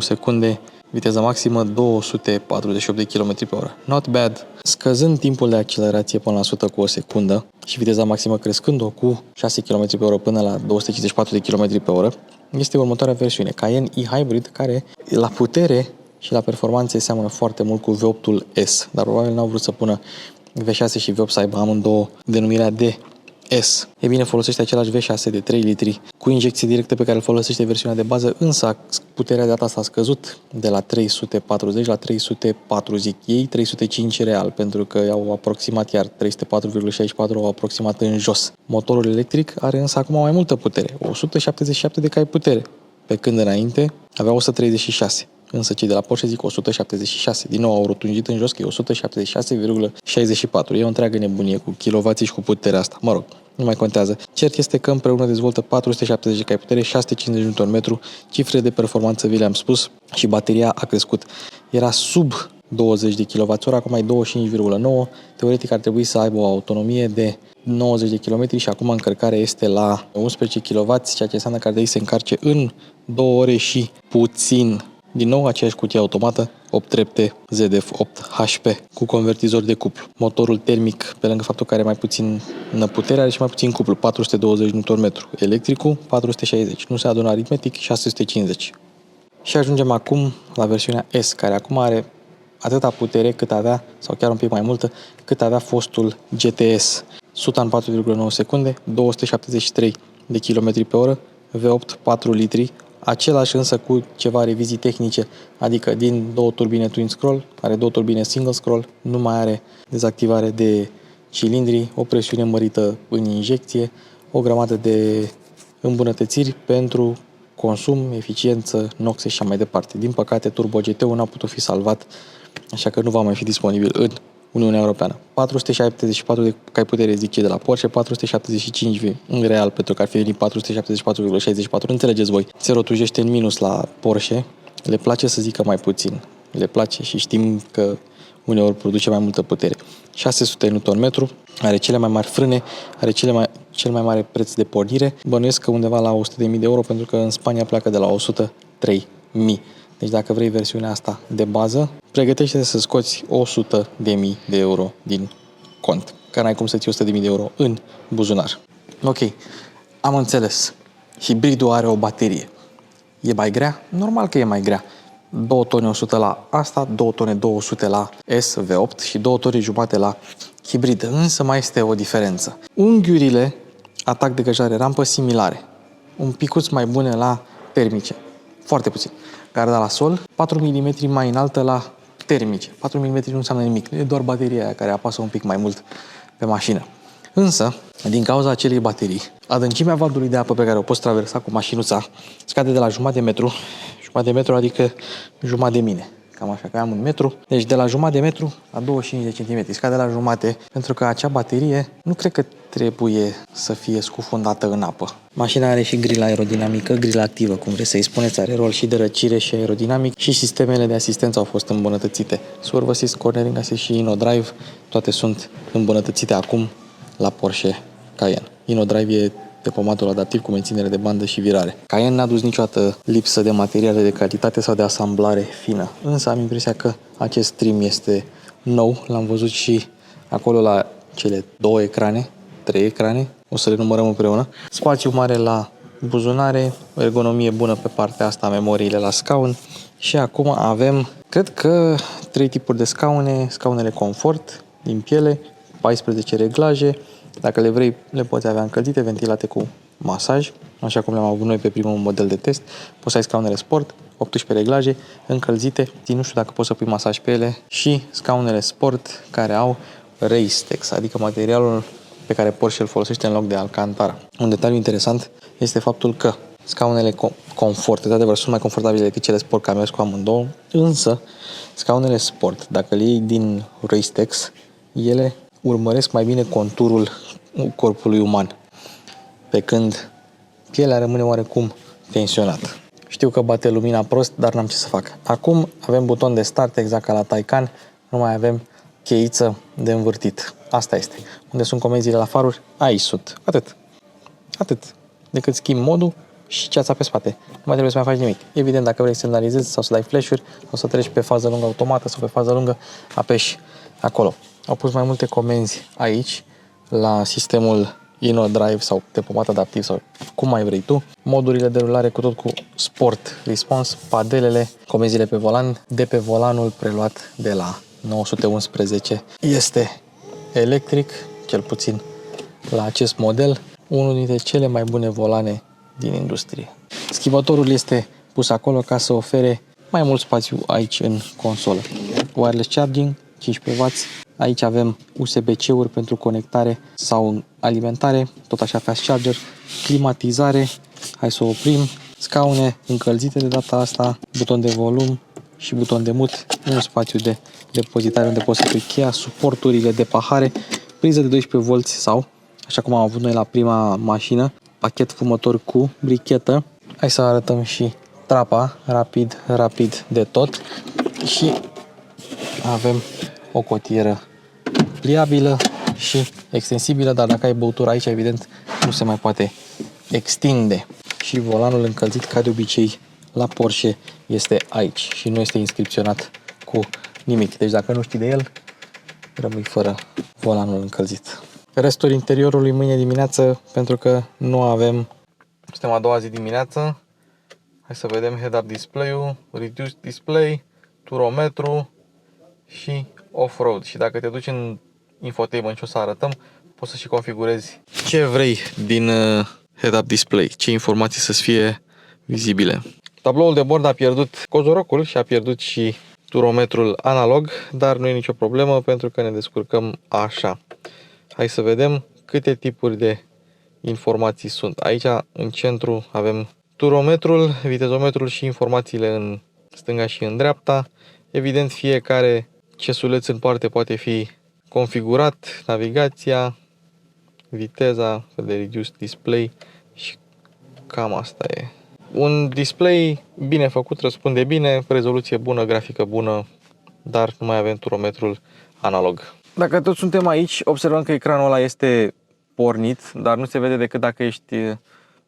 secunde, viteza maximă 248 de km/h. Not bad. Scăzând timpul de accelerație până la 100 cu o secundă și viteza maximă crescând-o cu 6 km/h până la 254 de km/h, este următoarea versiune, Cayenne e-Hybrid, care la putere și la performanțe seamănă foarte mult cu V8-ul S, dar probabil n-au vrut să pună V6 și V8 să aibă amândouă denumirea de S. E bine, folosește același V6 de 3 litri cu injecție directă pe care îl folosește versiunea de bază, însă puterea de data asta a scăzut de la 340 la 304, zic ei, 305 real, pentru că au aproximat, iar 304,64 au aproximat în jos. Motorul electric are însă acum mai multă putere, 177 de cai putere, pe când înainte avea 136. Însă cei de la Porsche zic 176. Din nou au rotunjit în jos că e 176,64. E o întreagă nebunie cu kilovații și cu puterea asta. Mă rog, nu mai contează. Cert este că împreună dezvoltă 470 de cai putere, 650 Nm, cifre de performanță vi le-am spus și bateria a crescut. Era sub 20 de kWh, acum e 25,9. Teoretic ar trebui să aibă o autonomie de 90 de km și acum încărcarea este la 11 kW, ceea ce înseamnă că ar trebui să se încarce în 2 ore și puțin. Din nou aceeași cutie automată, 8 trepte ZF 8 HP cu convertizor de cuplu. Motorul termic, pe lângă faptul că are mai puțin putere, are și mai puțin cuplu, 420 Nm. Electricul, 460. Nu se adună aritmetic, 650. Și ajungem acum la versiunea S, care acum are atâta putere cât avea, sau chiar un pic mai multă, cât avea fostul GTS. 100 în 4,9 secunde, 273 de km pe oră, V8 4 litri, același însă cu ceva revizii tehnice, adică din 2 turbine twin scroll, are 2 turbine single scroll, nu mai are dezactivare de cilindri, o presiune mărită în injecție, o grămadă de îmbunătățiri pentru consum, eficiență, noxe și așa mai departe. Din păcate, Turbo GT-ul n-a putut fi salvat, așa că nu va mai fi disponibil în Uniunea Europeană. 474 de cai putere, zic de la Porsche, 475 în real, pentru că ar fi venit 474,64. Înțelegeți voi, se rotujește în minus la Porsche, le place să zică mai puțin. Le place și știm că uneori produce mai multă putere. 600 Nm, are cele mai mari frâne, are cel mai mare preț de pornire. Bănuiesc că undeva la 100.000 de euro, pentru că în Spania pleacă de la 103.000. Deci dacă vrei versiunea asta de bază, pregătește-te să scoți 100.000 de euro din cont. Că n-ai cum să ții 100.000 de euro în buzunar. Ok, am înțeles. Hibridul are o baterie. E mai grea? Normal că e mai grea. 2 tone 100 la asta, 2 tone 200 la SV8 și 2 tone jumate la hibrid. Însă mai este o diferență. Unghiurile, atac, degajare, rampă similare. Un picuț mai bune la termice. Foarte puțin. Garda la sol, 4 mm mai înaltă la termice. 4 mm nu înseamnă nimic. E doar bateria aia care apasă un pic mai mult pe mașină. Însă, din cauza acelei baterii, adâncimea vadului de apă pe care o poți traversa cu mașinuța scade de la jumătate de metru, adică jumătate de mine. Cam așa, că am 1 metru. Deci de la jumătate de metru la 25 de centimetri. Scade la jumate, pentru că acea baterie nu cred că trebuie să fie scufundată în apă. Mașina are și grila aerodinamică, grila activă, cum vreți să-i spuneți, are rol și de răcire și aerodinamic și sistemele de asistență au fost îmbunătățite. Swerve Assist, Cornering Assist și InnoDrive, toate sunt îmbunătățite acum la Porsche Cayenne. InnoDrive e depomatul adaptiv cu menținere de bandă și virare. Cayenne n-a dus niciodată lipsă de materiale de calitate sau de asamblare fină. Însă am impresia că acest trim este nou. L-am văzut și acolo la cele 2 ecrane, 3 ecrane. O să le numărăm împreună. Spațiu mare la buzunare, ergonomie bună pe partea asta, memoriile la scaun. Și acum avem, cred că 3 tipuri de scaune. Scaunele confort, din piele, 14 reglaje. Dacă le vrei, le poți avea încălzite, ventilate cu masaj, așa cum le-am avut noi pe primul model de test. Poți să ai scaunele sport, 18 reglaje, încălzite. Nu știu dacă poți să pui masaj pe ele. Și scaunele sport care au Racetex, adică materialul pe care Porsche îl folosește în loc de Alcantara. Un detaliu interesant este faptul că scaunele confort, de adevăr, sunt mai confortabile decât cele sport, că am mers cu amândouă, însă scaunele sport, dacă le iei din Racetex, ele urmăresc mai bine conturul corpului uman, pe când pielea rămâne oarecum tensionată. Știu că bate lumina prost, dar n-am ce să fac. Acum avem buton de start exact ca la Taycan, nu mai avem cheiță de învârtit. Asta este. Unde sunt comenzile la faruri, aici sunt. Atât. Decât schimbi modul și ceața pe spate. Nu mai trebuie să mai faci nimic. Evident, dacă vrei să semnalizezi sau să dai flash-uri sau să treci pe fază lungă automată sau pe fază lungă, apeși acolo. Au pus mai multe comenzi aici la sistemul InnoDrive sau depomat adaptiv sau cum mai vrei tu. Modurile de rulare cu tot cu Sport Response, padelele, comenzile pe volan, de pe volanul preluat de la 911. Este electric, cel puțin la acest model, unul dintre cele mai bune volane din industrie. Schimbătorul este pus acolo ca să ofere mai mult spațiu aici în consolă. Wireless charging, 15W. Aici avem USB-C-uri pentru conectare sau alimentare, tot așa fast charger, climatizare, hai să o oprim, scaune încălzite de data asta, buton de volum și buton de mut, un spațiu de depozitare unde poți să pui cheia, suporturile de pahare, priză de 12V sau așa cum am avut noi la prima mașină, pachet fumător cu brichetă. Hai să arătăm și trapa, rapid de tot, și avem o cotieră pliabilă și extensibilă, dar dacă ai băutură aici, evident, nu se mai poate extinde. Și volanul încălzit, ca de obicei la Porsche, este aici și nu este inscripționat cu nimic. Deci dacă nu știi de el, rămâi fără volanul încălzit. Restul interiorului mâine dimineață, pentru că nu avem... Suntem a doua zi dimineață. Hai să vedem head-up display-ul, reduced display, turometru și off-road. Și dacă te duci în infotainment și o să arătăm, poți să și configurezi ce vrei din head-up display, ce informații să-ți fie vizibile. Tabloul de bord a pierdut cozorocul și a pierdut și turometrul analog, dar nu e nicio problemă pentru că ne descurcăm așa. Hai să vedem câte tipuri de informații sunt. Aici, în centru, avem turometrul, vitezometrul și informațiile în stânga și în dreapta. Evident, fiecare cesuleț în parte poate fi configurat, navigația, viteza, de reduced display și cam asta e. Un display bine făcut, răspunde bine, rezoluție bună, grafică bună, dar nu mai avem turometrul analog. Dacă tot suntem aici, observăm că ecranul ăla este pornit, dar nu se vede decât dacă ești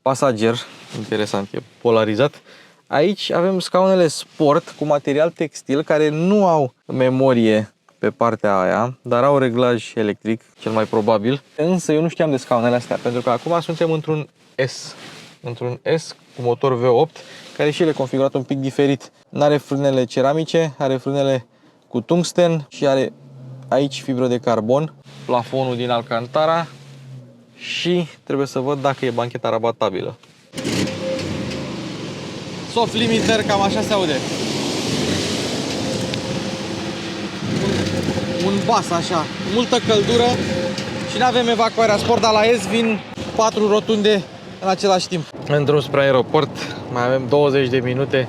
pasager. Interesant, e polarizat. Aici avem scaunele sport cu material textil care nu au memorie pe partea aia, dar au reglaj electric, cel mai probabil. Însă eu nu știam de scaunele astea, pentru că acum suntem într-un S. Într-un S cu motor V8, care și el e configurat un pic diferit. N-are frânele ceramice, are frânele cu tungsten și are aici fibră de carbon, plafonul din Alcantara și trebuie să văd dacă e bancheta rabatabilă. Soft limiter, cam așa se aude. Un bas așa, multă căldură și nu avem evacuarea sport, dar la S vin 4 rotunde în același timp. În drum spre aeroport, mai avem 20 de minute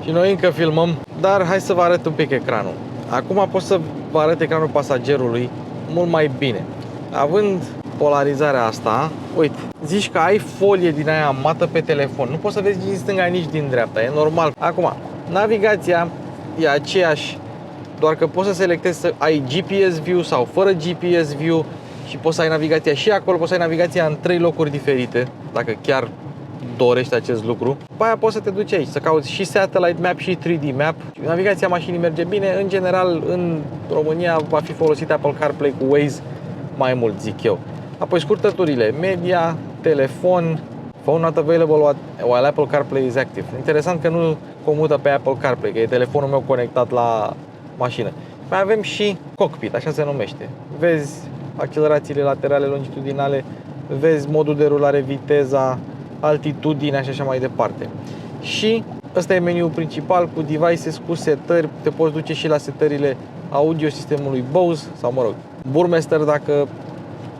și noi încă filmăm, dar hai să vă arăt un pic ecranul. Acum pot să vă arăt ecranul pasagerului mult mai bine. Având polarizarea asta, uite, zici că ai folie din aia mată pe telefon, nu poți să vezi nici din stânga, nici din dreapta, e normal. Acum, navigația e aceeași, doar că poți să selectezi să ai GPS view sau fără GPS view și poți să ai navigația și acolo, poți să ai navigația în 3 locuri diferite, dacă chiar dorești acest lucru. După aia poți să te duci aici, să cauți și Satellite Map și 3D Map. Navigația mașinii merge bine, în general în România va fi folosit Apple CarPlay cu Waze mai mult, zic eu. Apoi scurtăturile, media, telefon, phone not available while Apple CarPlay is active. Interesant că nu comută pe Apple CarPlay, că e telefonul meu conectat la mașină. Mai avem și cockpit, așa se numește. Vezi accelerațiile laterale, longitudinale, vezi modul de rulare, viteza, altitudinea și așa mai departe. Și ăsta e meniul principal cu devices, cu setări, te poți duce și la setările audio sistemului Bose sau, mă rog, Burmester dacă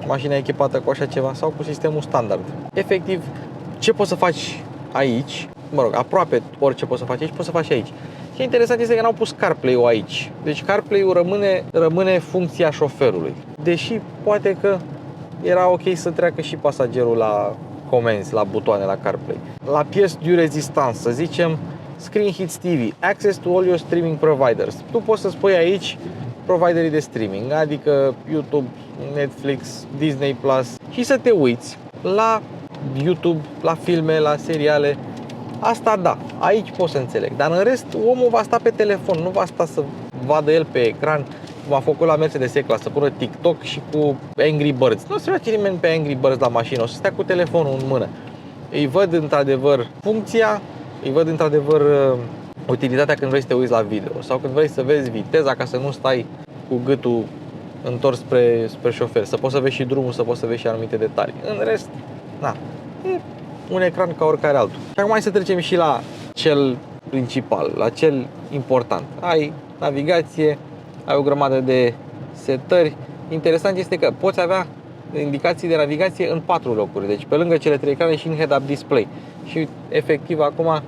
mașina e echipată cu așa ceva sau cu sistemul standard. Efectiv, ce poți să faci aici, mă rog, aproape orice poți să faci aici, poți să faci aici. Ce interesant este că n-au pus CarPlay-ul aici. Deci CarPlay-ul rămâne funcția șoferului. Deși poate că era ok să treacă și pasagerul la comenzi, la butoane, la CarPlay. La pièce du résistance, să zicem, Screen Hits TV, Access to all your streaming providers. Tu poți să spui aici providerii de streaming, adică YouTube, Netflix, Disney Plus, și să te uiți la YouTube, la filme, la seriale. Asta da, aici pot să înțeleg, dar în rest omul va sta pe telefon, nu va sta să vadă el pe ecran cum a făcut la Mercedes E-Class, să pună TikTok și cu Angry Birds. Nu se face nimeni pe Angry Birds la mașină, o să stea cu telefonul în mână. Îi văd într-adevăr funcția, îi văd într-adevăr utilitatea când vrei să te uiți la video sau când vrei să vezi viteza ca să nu stai cu gâtul întors spre șofer, să poți să vezi și drumul, să poți să vezi și anumite detalii. În rest, na, e un ecran ca oricare altul. Și acum hai să trecem și la cel principal, la cel important. Ai navigație, ai o grămadă de setări. Interesant este că poți avea indicații de navigație în 4 locuri, deci pe lângă cele 3 ecrane și în head-up display. Și efectiv acum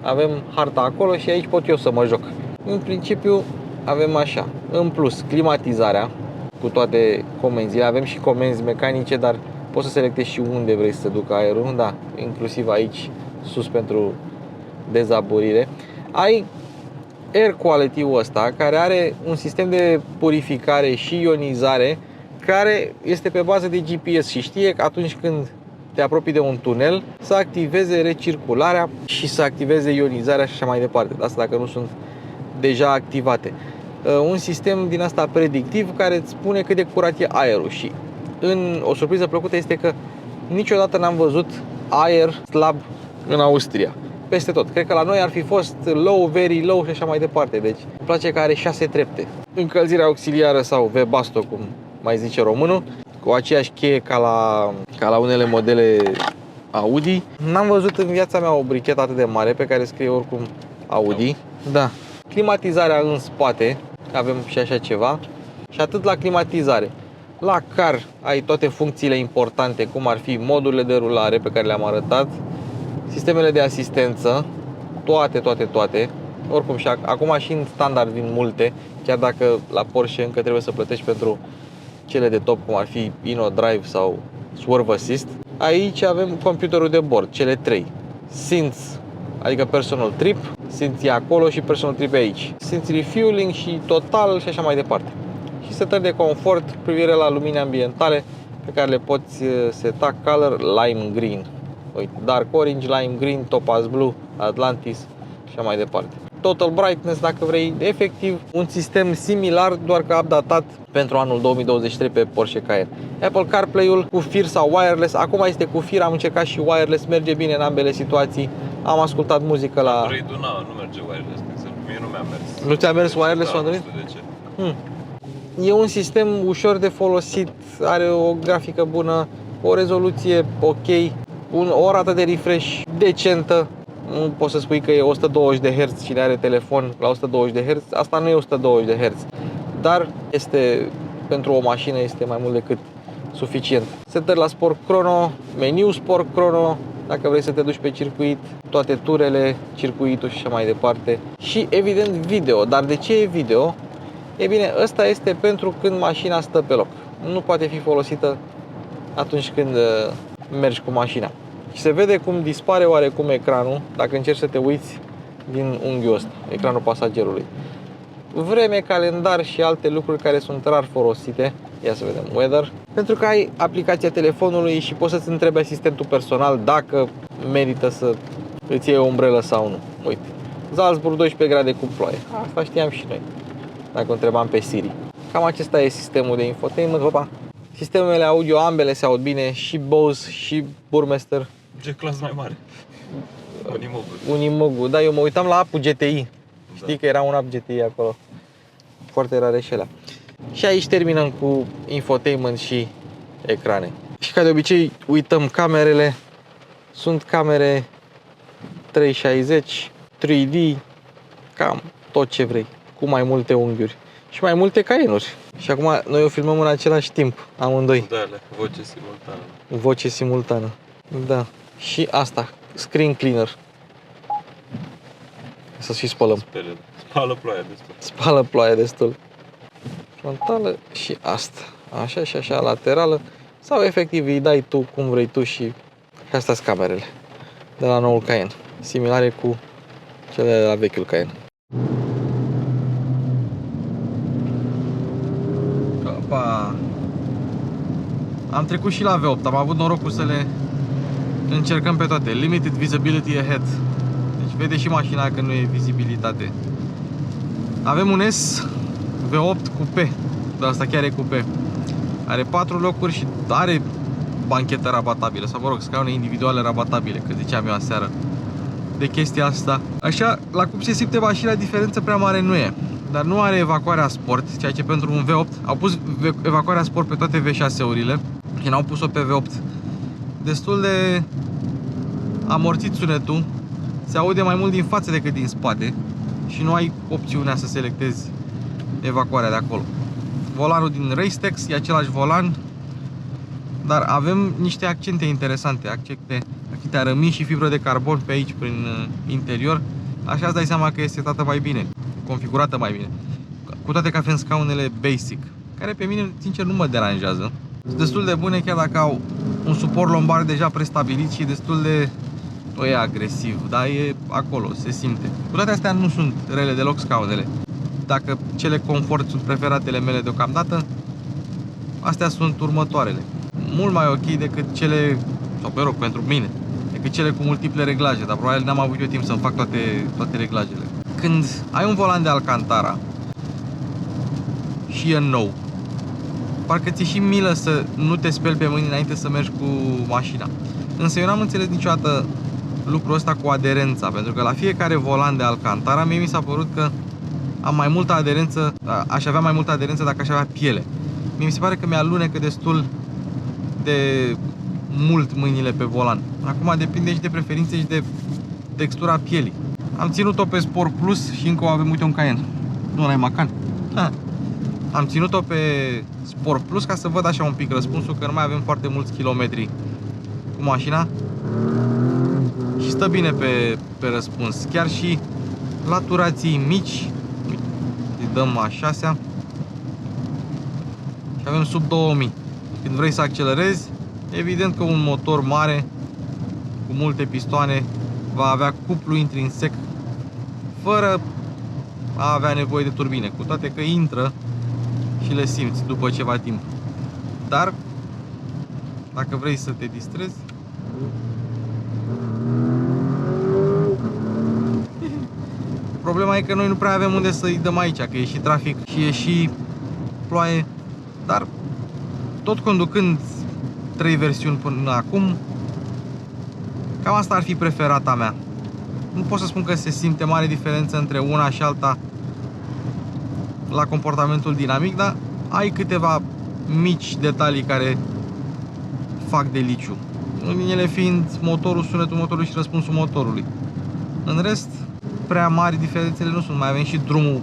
avem harta acolo și aici pot eu să mă joc. În principiu avem așa, în plus climatizarea cu toate comenzile, avem și comenzi mecanice, dar Poți să selectezi și unde vrei să te ducă aerul, da, inclusiv aici sus pentru dezaburire. Ai air quality-ul ăsta care are un sistem de purificare și ionizare care este pe bază de GPS și știe că atunci când te apropii de un tunel să activeze recircularea și să activeze ionizarea și așa mai departe. Asta dacă nu sunt deja activate. Un sistem din asta predictiv care îți spune cât de curat e aerul și o surpriză plăcută este că niciodată n-am văzut aer slab în Austria. Peste tot. Cred că la noi ar fi fost low, very low și așa mai departe. Deci îmi place că are 6 trepte. Încălzirea auxiliară sau Webasto, cum mai zice românul, cu aceeași cheie ca la unele modele Audi. N-am văzut în viața mea o brichetă atât de mare pe care scrie oricum Audi. Da. Climatizarea în spate, avem și așa ceva. Și atât la climatizare. La car ai toate funcțiile importante, cum ar fi modurile de rulare pe care le-am arătat, sistemele de asistență, toate. Oricum și acum și în standard vin multe, chiar dacă la Porsche încă trebuie să plătești pentru cele de top, cum ar fi InnoDrive sau Swerve Assist. Aici avem computerul de bord, cele 3. Synths, adică personal trip, Synths e acolo și personal trip e aici. Synths refueling și total și așa mai departe. Și setări de confort, privire la lumini ambientale pe care le poți seta color lime green. Uite, dark orange, lime green, topaz blue, Atlantis și așa mai departe. Total brightness dacă vrei, efectiv un sistem similar, doar că updatat pentru anul 2023 pe Porsche Cayenne. Apple CarPlay-ul cu fir sau wireless, acum este cu fir, am încercat și wireless, merge bine în ambele situații. Am ascultat muzică la... Android-ul nu merge wireless, de exemplu, mie nu mi-a mers. Nu ți-a mers wireless da, Android? Nu știu de ce. E un sistem ușor de folosit, are o grafică bună, o rezoluție ok, o rată de refresh decentă. Nu poți să spui că e 120 de Hz cine are telefon la 120 de Hz. Asta nu e 120 de Hz, dar pentru o mașină este mai mult decât suficient. Setări la Sport Chrono, meniu Sport Chrono, dacă vrei să te duci pe circuit, toate turele, circuitul și așa mai departe. Și evident video. Dar de ce e video? E bine, ăsta este pentru când mașina stă pe loc. Nu poate fi folosită atunci când mergi cu mașina. Și se vede cum dispare oarecum ecranul dacă încerci să te uiți din unghiul ăsta, ecranul pasagerului. Vreme, calendar și alte lucruri care sunt rar folosite. Ia să vedem, weather. Pentru că ai aplicația telefonului și poți să-ți întrebi asistentul personal dacă merită să îți iei o umbrelă sau nu. Uite, Salzburg 12 grade cu ploaie. Asta știam și noi, dacă o întrebam pe Siri. Cam acesta e sistemul de infotainment. Opa. Sistemele audio, ambele se aud bine, și Bose și Burmester. Ce clasă mai mare? Unimogu. Da, eu mă uitam la Apu GTI. Știi Da. că era un Apu GTI acolo. Foarte rare și alea. Și aici terminăm cu infotainment și ecrane. Și ca de obicei uităm camerele. Sunt camere 360, 3D, cam tot ce vrei, cu mai multe unghiuri și mai multe Cayenne-uri. Și acum noi o filmăm în același timp, amândoi. Da, voce simultană. Voce simultană. Da. Și asta, screen cleaner. Să și spălăm. Spală ploaia destul. Spală ploaia destul. Frontală și asta. Așa și așa, laterală. Sau efectiv îi dai tu cum vrei tu și astea sunt camerele de la noul Cayenne. Similare cu cele de la vechiul Cayenne. Opa. Am trecut și la V8, am avut norocul să le încercăm pe toate. Limited visibility ahead. Deci vede și mașina că nu e vizibilitate. Avem un S V8 Coupe, dar asta chiar e Coupe. Are 4 locuri și are banchetă rabatabilă, sau mă rog, scaune individuale rabatabile, că ziceam eu aseară de chestia asta. Așa, la cum se simte mașina, diferență prea mare nu e. Dar nu are evacuarea sport, ceea ce pentru un V8 au pus evacuarea sport pe toate V6-urile și n-au pus-o pe V8. Destul de amorțit sunetul, se aude mai mult din față decât din spate și nu ai opțiunea să selectezi evacuarea de acolo. Volanul din Racetex e același volan, dar avem niște accente interesante, accente arămi și fibră de carbon pe aici prin interior. Așa îți dai seama că este setată mai bine, configurată mai bine. Cu toate că avem scaunele basic, care pe mine sincer nu mă deranjează. Sunt destul de bune, chiar dacă au un suport lombar deja prestabilit și destul de e agresiv, dar e acolo, se simte. Cu toate astea nu sunt rele deloc scaunele. Dacă cele confort sunt preferatele mele deocamdată, astea sunt următoarele. Mult mai ok decât cele, sau pe rog, pentru mine, decât cele cu multiple reglaje, dar probabil n-am avut eu timp să-mi fac toate reglajele. Când ai un volan de Alcantara și e nou, parcă ți-e și milă să nu te speli pe mâini înainte să mergi cu mașina. Însă eu n-am înțeles niciodată lucrul ăsta cu aderența, pentru că la fiecare volan de Alcantara mie mi s-a părut că am mai multă aderență, aș avea mai multă aderență dacă aș avea piele. Mie mi se pare că mi-alunecă destul de mult mâinile pe volan. Acum depinde și de preferințe și de textura pielii. Am ținut-o pe Sport Plus și încă o avem, uite, un Cayenne. Nu, ăla e Macan. Am ținut-o pe Sport Plus ca să văd așa un pic răspunsul, că nu mai avem foarte mulți kilometri cu mașina. Și stă bine pe răspuns. Chiar și la turații mici, îi dăm a 6-a și avem sub 2000. Când vrei să accelerezi, evident că un motor mare cu multe pistoane va avea cuplu intrinsec fără a avea nevoie de turbine, cu toate că intră și le simți după ceva timp. Dar dacă vrei să te distrezi, problema e că noi nu prea avem unde să-i dăm aici, că e și trafic și e și ploaie. Dar tot conducând 3 versiuni până acum, cam asta ar fi preferata mea. Nu pot să spun că se simte mare diferență între una și alta la comportamentul dinamic, dar ai câteva mici detalii care fac deliciu. Unul din ele fiind motorul, sunetul motorului și răspunsul motorului. În rest, prea mari diferențele nu sunt. Mai avem și drumul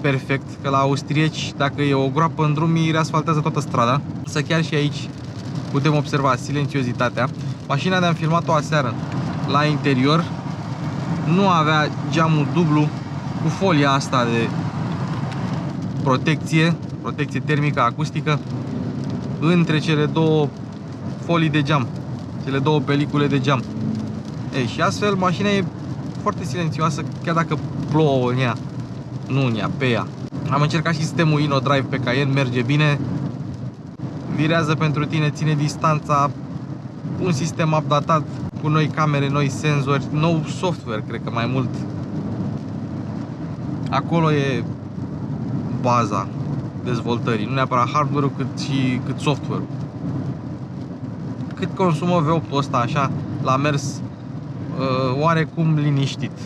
perfect, că la austrieci, dacă e o groapă în drum, îi reasfaltează toată strada. Să chiar și aici putem observa silențiozitatea. Mașina de-am filmat-o aseară la interior nu avea geamul dublu cu folia asta de protecție termică acustică între cele două folii de geam, cele două pelicule de geam. Și astfel mașina e foarte silențioasă, chiar dacă plouă în ea. Nu în ea, pe ea. Am încercat și sistemul InnoDrive pe Cayenne, merge bine. Virează pentru tine, ține distanța. Un sistem updatat cu noi camere, noi senzori, nou software, cred că mai mult. Acolo e baza dezvoltării, nu neapărat hardware-ul cât software-ul. Cât consumă V8-ul ăsta așa, l-a mers oarecum liniștit.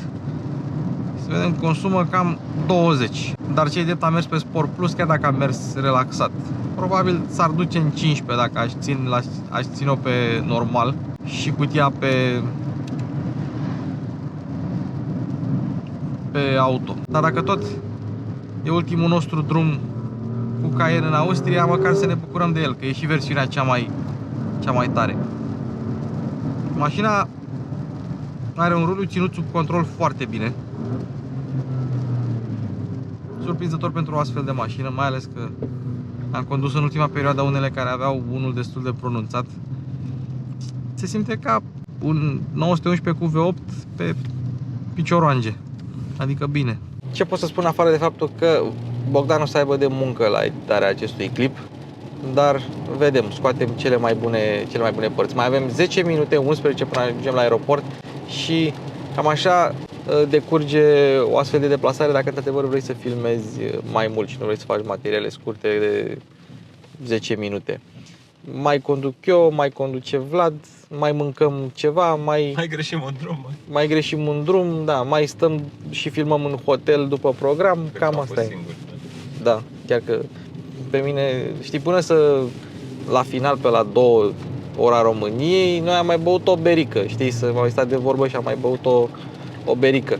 Să vedem, consumă cam 20. Dar cei drept a mers pe Sport Plus, chiar dacă a mers relaxat. Probabil s-ar duce în 15 dacă aș ține-o pe normal și cutia pe auto. Dar dacă tot e ultimul nostru drum cu Cayenne în Austria, măcar să ne bucurăm de el, că e și versiunea cea mai tare. Mașina are un ruliu ținut sub control foarte bine. Surprinzător pentru o astfel de mașină, mai ales că am condus în ultima perioadă unele care aveau unul destul de pronunțat. Se simte ca un 911 cu V8 pe picioroange. Adică bine. Ce pot să spun afară de faptul că Bogdan o să aibă de muncă la editarea acestui clip, dar vedem, scoatem cele mai bune părți. Mai avem 10 minute, 11 până ajungem la aeroport și cam așa decurge o astfel de deplasare dacă într-adevăr vrei să filmezi mai mult și nu vrei să faci materiale scurte de 10 minute. Mai conduc eu, mai conduce Vlad, mai mâncăm ceva, mai greșim un drum. Mai greșim un drum, da, mai stăm și filmăm în hotel după program, cam asta e. Singur. Da, chiar că pe mine, știi, până la final, pe la 2 ora României, noi am mai băut o berică, știi, să mai stat de vorbă și am mai băut o berică.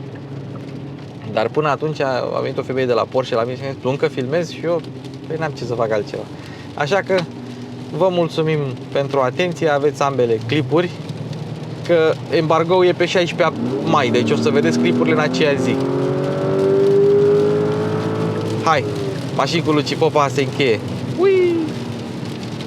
Dar până atunci a venit o femeie de la Porsche la mine și mi-a zis, tu încă filmezi? Și eu, păi n-am ce să fac altceva. Așa că vă mulțumim pentru atenție, aveți ambele clipuri, că embargo e pe 16 mai, deci o să vedeți clipurile în aceea zi. Hai, mașini cu Luci Popa se încheie. Ui!